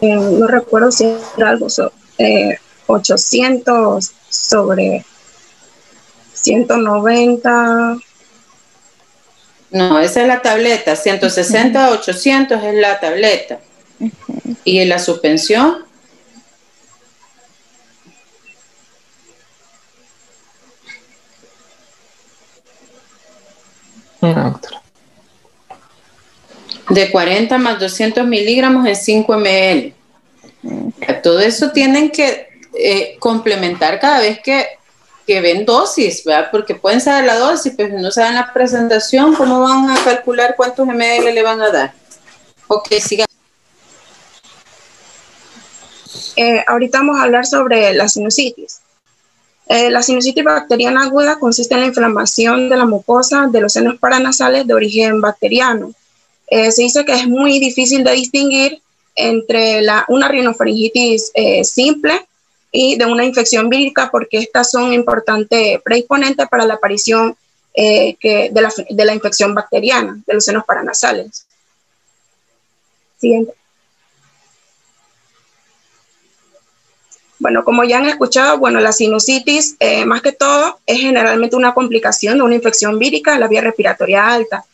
no recuerdo si era algo 800 sobre 190. No, esa es la tableta, 160 a 800 es la tableta. ¿Y en la suspensión? No, doctora. De 40 más 200 miligramos en 5 ml. Todo eso tienen que complementar cada vez que ven dosis, ¿verdad? Porque pueden saber la dosis, pero si no saben la presentación, ¿cómo van a calcular cuántos ml le van a dar? Ok, siga. Ahorita vamos a hablar sobre la sinusitis. La sinusitis bacteriana aguda consiste en la inflamación de la mucosa de los senos paranasales de origen bacteriano. Se dice que es muy difícil de distinguir entre una rinofaringitis simple y de una infección vírica, porque estas son importantes predisponentes para la aparición de la infección bacteriana de los senos paranasales. Siguiente. Bueno, como ya han escuchado, bueno, la sinusitis, más que todo, es generalmente una complicación de una infección vírica de la vía respiratoria alta.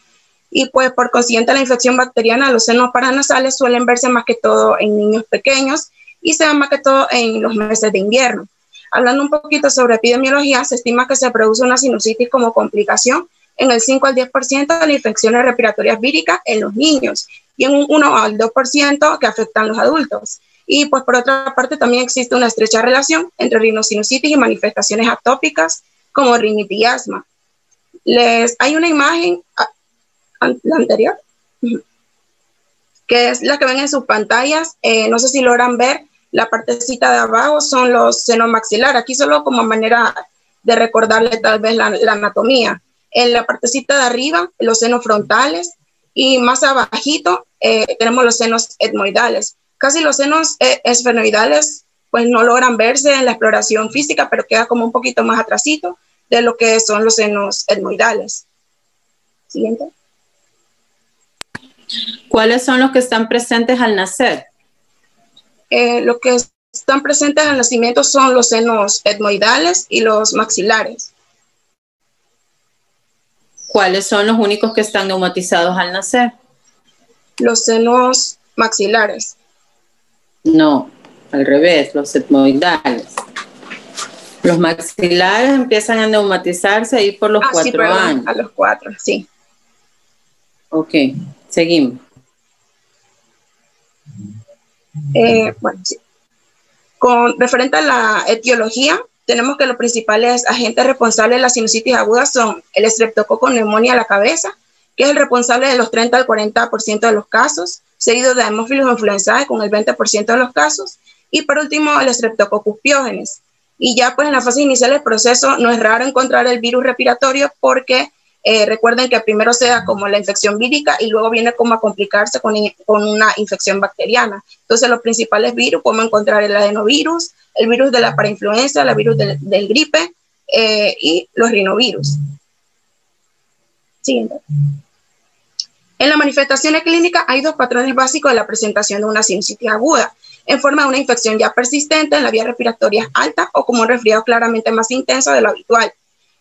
Y pues por consiguiente la infección bacteriana de los senos paranasales suelen verse más que todo en niños pequeños y se dan más que todo en los meses de invierno. Hablando un poquito sobre epidemiología, se estima que se produce una sinusitis como complicación en el 5 al 10% de las infecciones respiratorias víricas en los niños y en un 1 al 2% que afectan a los adultos. Y pues por otra parte también existe una estrecha relación entre rinosinusitis y manifestaciones atópicas como rinitis y asma. Hay una imagen, la anterior, que es la que ven en sus pantallas. No sé si logran ver, la partecita de abajo son los senos maxilares. Aquí solo como manera de recordarle tal vez la anatomía. En la partecita de arriba, los senos frontales, y más abajito tenemos los senos etmoidales. Casi los senos esfenoidales pues no logran verse en la exploración física, pero queda como un poquito más atrasito de lo que son los senos etmoidales. Siguiente. ¿Cuáles son los que están presentes al nacer? Los que están presentes al nacimiento son los senos etmoidales y los maxilares. ¿Cuáles son los únicos que están neumatizados al nacer? Los senos maxilares. No, al revés, los etmoidales. Los maxilares empiezan a neumatizarse ahí por los 4 años. A los 4, sí. Ok, seguimos. Bueno, sí. Con referente a la etiología, tenemos que los principales agentes responsables de la sinusitis aguda son el Streptococcus pneumoniae a la cabeza, que es el responsable de los 30 al 40% de los casos, seguido de Haemophilus influenzae con el 20% de los casos, y por último el Streptococcus pyogenes. Y ya pues en la fase inicial del proceso no es raro encontrar el virus respiratorio porque recuerden que primero se da como la infección vírica y luego viene como a complicarse con una infección bacteriana. Entonces los principales virus podemos encontrar el adenovirus, el virus de la parainfluenza, el virus del gripe y los rinovirus. Siguiente. En las manifestaciones clínicas hay 2 patrones básicos de la presentación de una sinusitis aguda, en forma de una infección ya persistente en la vía respiratoria alta o como un resfriado claramente más intenso de lo habitual.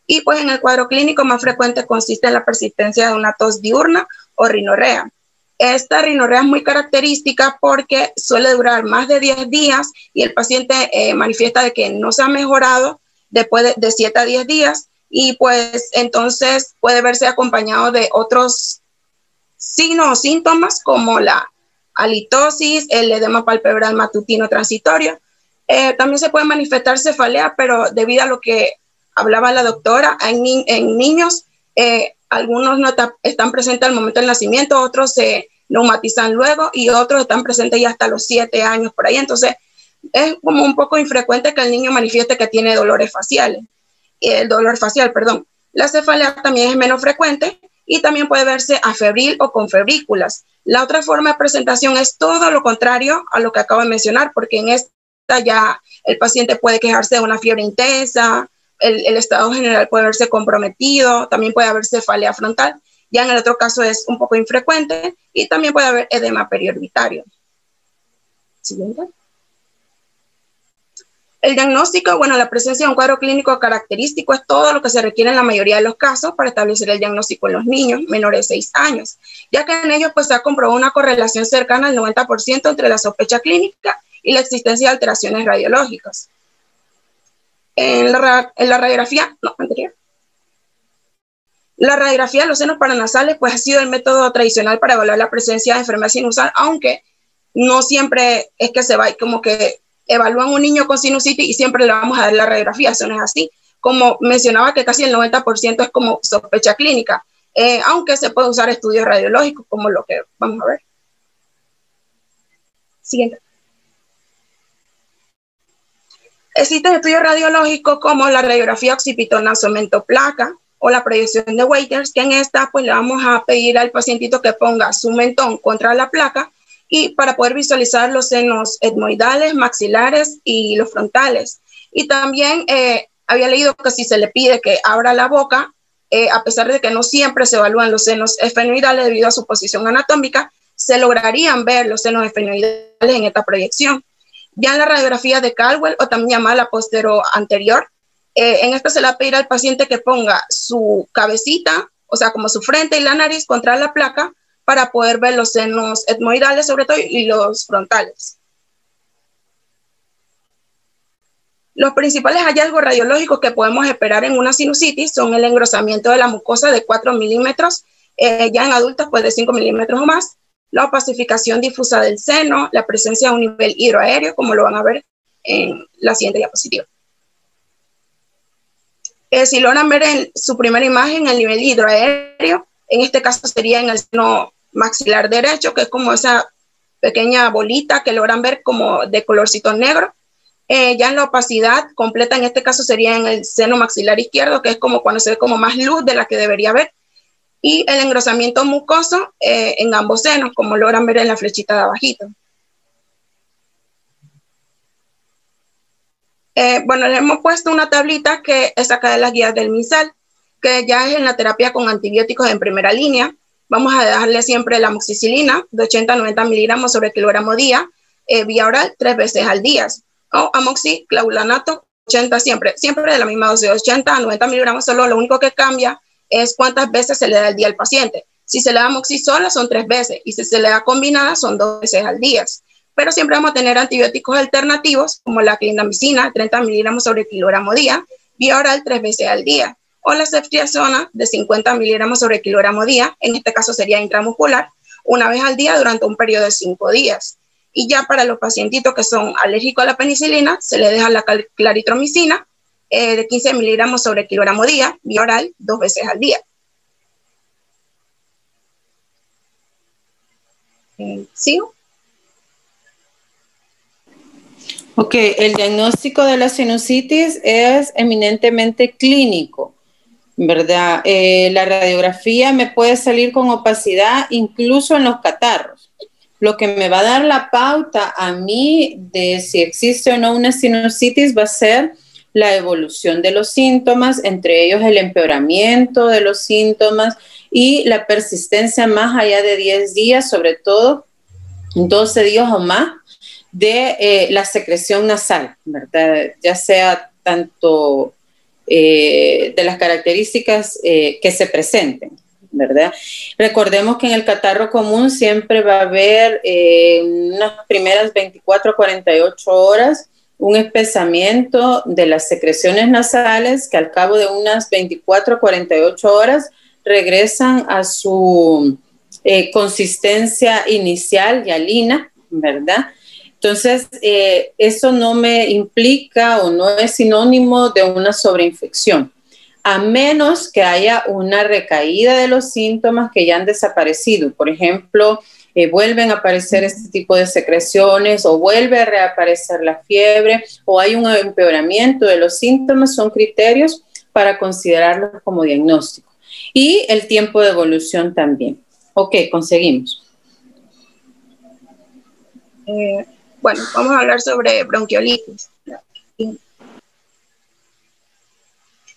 Y pues en el cuadro clínico más frecuente consiste en la persistencia de una tos diurna o rinorrea. Esta rinorrea es muy característica porque suele durar más de 10 días y el paciente manifiesta de que no se ha mejorado después de 7 a 10 días y pues entonces puede verse acompañado de otros signos o síntomas como la halitosis, el edema palpebral matutino transitorio. También se puede manifestar cefalea, pero debido a lo que hablaba la doctora, en niños, algunos no están presentes al momento del nacimiento, otros se neumatizan luego y otros están presentes ya hasta los 7 años por ahí. Entonces, es como un poco infrecuente que el niño manifieste que tiene dolores faciales. El dolor facial, perdón. La cefalea también es menos frecuente y también puede verse afebril o con febrículas. La otra forma de presentación es todo lo contrario a lo que acabo de mencionar, porque en esta ya el paciente puede quejarse de una fiebre intensa, el estado general puede verse comprometido, también puede haber cefalea frontal. Ya en el otro caso es un poco infrecuente y también puede haber edema periorbitario. Siguiente. El diagnóstico, bueno, la presencia de un cuadro clínico característico es todo lo que se requiere en la mayoría de los casos para establecer el diagnóstico en los niños menores de 6 años, ya que en ellos pues se ha comprobado una correlación cercana al 90% entre la sospecha clínica y la existencia de alteraciones radiológicas. En la radiografía, no, anterior. La radiografía de los senos paranasales pues ha sido el método tradicional para evaluar la presencia de enfermedad sinusal, aunque no siempre es que se va como que evalúan un niño con sinusitis y siempre le vamos a dar la radiografía, eso no es así. Como mencionaba que casi el 90% es como sospecha clínica, aunque se puede usar estudios radiológicos como lo que vamos a ver. Siguiente. Existen estudios radiológicos como la radiografía occipito-nasomentoplaca o la proyección de Waiters, que en esta pues le vamos a pedir al pacientito que ponga su mentón contra la placa y para poder visualizar los senos etmoidales, maxilares y los frontales. Y también había leído que si se le pide que abra la boca, a pesar de que no siempre se evalúan los senos esfenoidales debido a su posición anatómica, se lograrían ver los senos esfenoidales en esta proyección. Ya en la radiografía de Caldwell, o también llamada la postero-anterior, en esta se le va a pedir al paciente que ponga su cabecita, o sea, como su frente y la nariz contra la placa, para poder ver los senos etmoidales sobre todo y los frontales. Los principales hallazgos radiológicos que podemos esperar en una sinusitis son el engrosamiento de la mucosa de 4 milímetros, ya en adultos pues de 5 milímetros o más, la opacificación difusa del seno, la presencia de un nivel hidroaéreo, como lo van a ver en la siguiente diapositiva. Si logran ver en su primera imagen el nivel hidroaéreo, en este caso sería en el seno maxilar derecho, que es como esa pequeña bolita que logran ver como de colorcito negro. Ya en la opacidad completa, en este caso sería en el seno maxilar izquierdo, que es como cuando se ve como más luz de la que debería ver. Y el engrosamiento mucoso en ambos senos, como logran ver en la flechita de abajito. Bueno, les hemos puesto una tablita que es acá de las guías del MinSal, que ya es en la terapia con antibióticos en primera línea. Vamos a darle siempre la amoxicilina de 80 a 90 miligramos sobre kilogramo día, vía oral 3 veces al día. O amoxiclaulanato, 80 siempre de la misma dosis, de 80 a 90 miligramos, solo lo único que cambia es cuántas veces se le da al día al paciente. Si se le da amoxi sola son 3 veces y si se le da combinada son 2 veces al día. Pero siempre vamos a tener antibióticos alternativos como la clindamicina, 30 miligramos sobre kilogramo día, vía oral 3 veces al día. O la ceftriaxona de 50 miligramos sobre kilogramo día, en este caso sería intramuscular, una vez al día durante un periodo de 5 días. Y ya para los pacientitos que son alérgicos a la penicilina, se les deja la claritromicina de 15 miligramos sobre kilogramo día, vía oral 2 veces al día. ¿Sigo? Ok, el diagnóstico de la sinusitis es eminentemente clínico, ¿verdad? La radiografía me puede salir con opacidad incluso en los catarros. Lo que me va a dar la pauta a mí de si existe o no una sinusitis va a ser la evolución de los síntomas, entre ellos el empeoramiento de los síntomas y la persistencia más allá de 10 días, sobre todo 12 días o más, de la secreción nasal, ¿verdad? Ya sea tanto de las características que se presenten, ¿verdad? Recordemos que en el catarro común siempre va a haber unas primeras 24 a 48 horas un espesamiento de las secreciones nasales que al cabo de unas 24 a 48 horas regresan a su consistencia inicial hialina, ¿verdad? Entonces, eso no me implica o no es sinónimo de una sobreinfección, a menos que haya una recaída de los síntomas que ya han desaparecido. Por ejemplo, vuelven a aparecer este tipo de secreciones o vuelve a reaparecer la fiebre o hay un empeoramiento de los síntomas, son criterios para considerarlos como diagnóstico. Y el tiempo de evolución también. Ok, conseguimos. Bueno, vamos a hablar sobre bronquiolitis.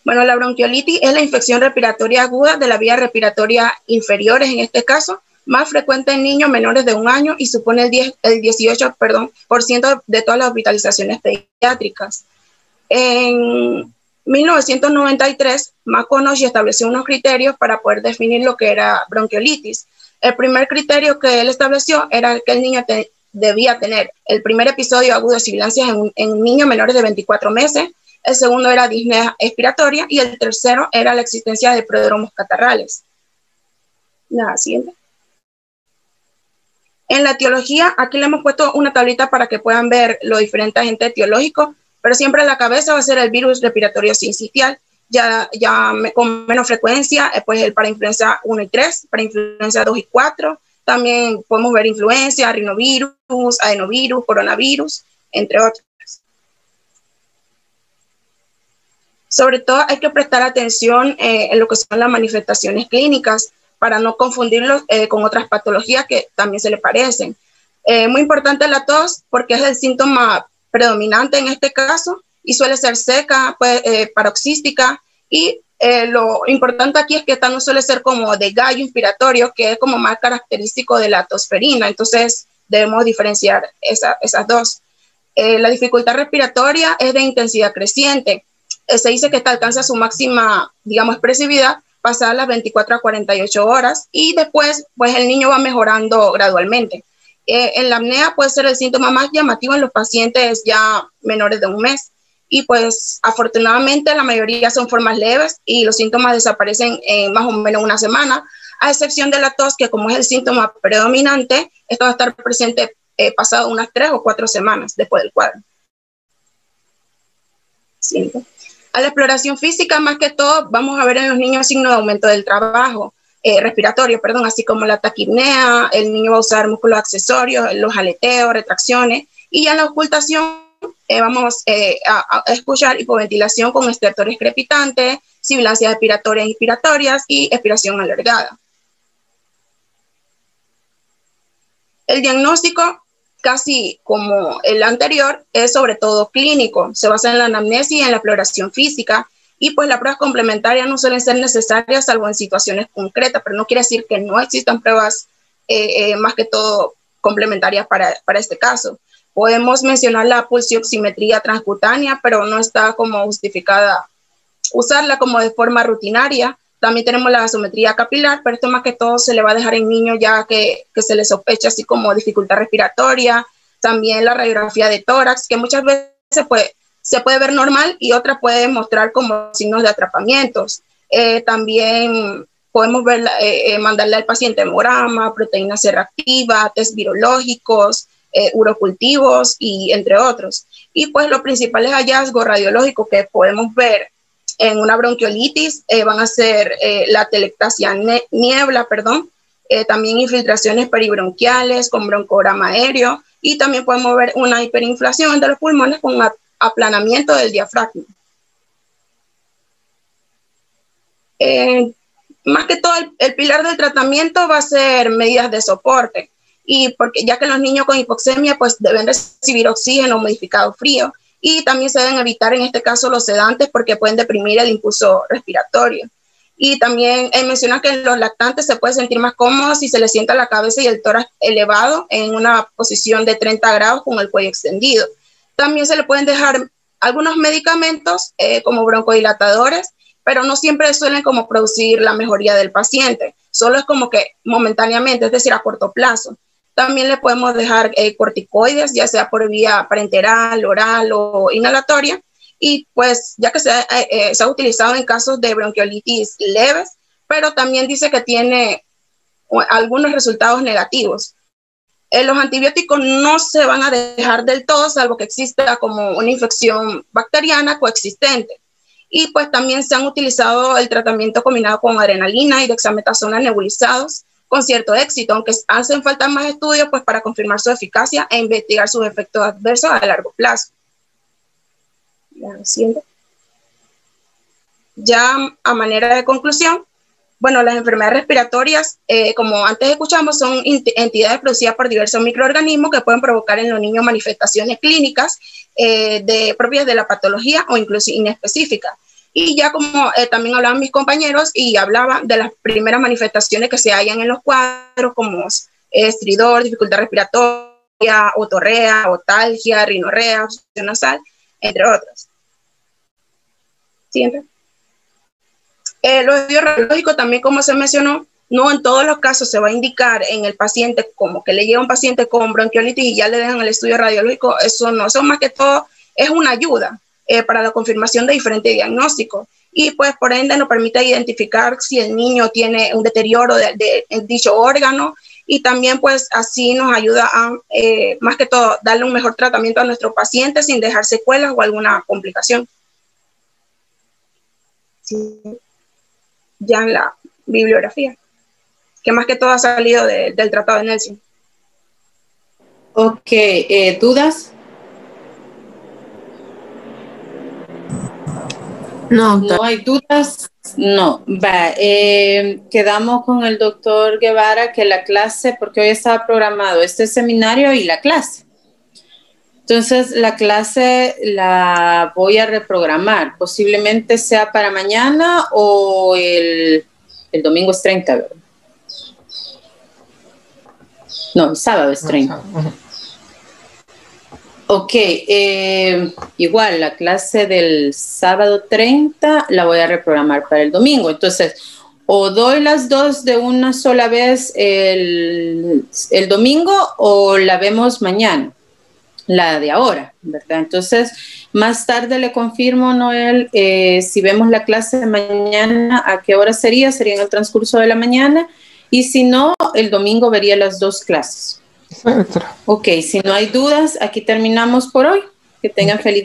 Bueno, la bronquiolitis es la infección respiratoria aguda de la vía respiratoria inferiores, en este caso, más frecuente en niños menores de 1 año y supone el 18% de todas las hospitalizaciones pediátricas. En 1993, McConaughey estableció unos criterios para poder definir lo que era bronquiolitis. El primer criterio que él estableció era que el niño debía tener el primer episodio agudo de sibilancias en niños menores de 24 meses, el segundo era disnea expiratoria y el tercero era la existencia de prodromos catarrales. La siguiente. En la etiología, aquí le hemos puesto una tablita para que puedan ver los diferentes agentes etiológicos, pero siempre la cabeza va a ser el virus respiratorio sincitial, ya con menos frecuencia, pues el parainfluenza 1 y 3, parainfluenza 2 y 4, también podemos ver influenza, rinovirus, adenovirus, coronavirus, entre otros. Sobre todo hay que prestar atención en lo que son las manifestaciones clínicas para no confundirlos con otras patologías que también se le parecen. Muy importante la tos porque es el síntoma predominante en este caso y suele ser seca, paroxística y lo importante aquí es que esta no suele ser como de gallo inspiratorio, que es como más característico de la tosferina, entonces debemos diferenciar esas dos. La dificultad respiratoria es de intensidad creciente. Se dice que esta alcanza su máxima, digamos, expresividad pasadas las 24 a 48 horas y después, pues el niño va mejorando gradualmente. En la apnea puede ser el síntoma más llamativo en los pacientes ya menores de 1 mes y pues afortunadamente la mayoría son formas leves y los síntomas desaparecen en más o menos 1 semana, a excepción de la tos que como es el síntoma predominante, esto va a estar presente pasado unas 3 o 4 semanas después del cuadro. Siguiente. A la exploración física, más que todo, vamos a ver en los niños signos de aumento del trabajo respiratorio, así como la taquipnea, el niño va a usar músculos accesorios, los aleteos, retracciones, y ya en la ocultación vamos a escuchar hipoventilación con estertores crepitantes, sibilancias expiratorias e inspiratorias y expiración alargada. El diagnóstico, casi como el anterior, es sobre todo clínico, se basa en la anamnesis y en la exploración física, y pues las pruebas complementarias no suelen ser necesarias salvo en situaciones concretas, pero no quiere decir que no existan pruebas más que todo complementarias para este caso. Podemos mencionar la pulsioximetría transcutánea, pero no está como justificada usarla como de forma rutinaria. También tenemos la gasometría capilar, pero esto más que todo se le va a dejar en niños ya que se le sospecha así como dificultad respiratoria. También la radiografía de tórax, que muchas veces se puede ver normal y otras puede mostrar como signos de atrapamientos. También podemos ver, mandarle al paciente hemograma, proteína C reactiva, test virológicos, urocultivos y entre otros. Y pues los principales hallazgos radiológicos que podemos ver en una bronquiolitis van a ser la telectasia niebla, también infiltraciones peribronquiales con broncograma aéreo y también podemos ver una hiperinflación de los pulmones con aplanamiento del diafragma. Más que todo el pilar del tratamiento va a ser medidas de soporte y porque ya que los niños con hipoxemia pues deben recibir oxígeno modificado frío y también se deben evitar en este caso los sedantes porque pueden deprimir el impulso respiratorio. Y también mencionar que en los lactantes se puede sentir más cómodo si se les sienta la cabeza y el tórax elevado en una posición de 30 grados con el cuello extendido. También se le pueden dejar algunos medicamentos como broncodilatadores, pero no siempre suelen como producir la mejoría del paciente. Solo es como que momentáneamente, es decir, a corto plazo. También le podemos dejar corticoides, ya sea por vía parenteral, oral o inhalatoria. Y pues ya que se ha utilizado en casos de bronquiolitis leves, pero también dice que tiene algunos resultados negativos. Los antibióticos no se van a dejar del todo, salvo que exista como una infección bacteriana coexistente. Y pues también se han utilizado el tratamiento combinado con adrenalina y dexametasona nebulizados con cierto éxito, aunque hacen falta más estudios pues para confirmar su eficacia e investigar sus efectos adversos a largo plazo. Ya a manera de conclusión, bueno, las enfermedades respiratorias, como antes escuchamos, son entidades producidas por diversos microorganismos que pueden provocar en los niños manifestaciones clínicas propias de la patología o incluso inespecíficas. Y ya como también hablaban mis compañeros y hablaba de las primeras manifestaciones que se hallan en los cuadros, como estridor, dificultad respiratoria, otorrea, otalgia, rinorrea, obstrucción nasal, entre otros. Siguiente. Los estudios radiológicos también, como se mencionó, no en todos los casos se va a indicar en el paciente como que le llega un paciente con bronquiolitis y ya le dejan el estudio radiológico. Eso no, eso más que todo es una ayuda para la confirmación de diferentes diagnósticos. Y pues por ende nos permite identificar si el niño tiene un deterioro de dicho órgano, y también pues así nos ayuda a, más que todo, darle un mejor tratamiento a nuestro paciente sin dejar secuelas o alguna complicación. Sí. Ya en la bibliografía, que más que todo ha salido del Tratado de Nelson. Ok, ¿dudas? No, ¿No hay dudas? No, va. Quedamos con el doctor Guevara que la clase, porque hoy estaba programado este seminario y la clase. Entonces, la clase la voy a reprogramar. Posiblemente sea para mañana o el domingo es 30, ¿verdad? No, el sábado es 30. Ok, igual la clase del sábado 30 la voy a reprogramar para el domingo. Entonces, o doy las dos de una sola vez el domingo o la vemos mañana. La de ahora, ¿verdad? Entonces, más tarde le confirmo, Noel, si vemos la clase de mañana, ¿a qué hora sería? Sería en el transcurso de la mañana, y si no, el domingo vería las dos clases. Ok, si no hay dudas, aquí terminamos por hoy. Que tengan feliz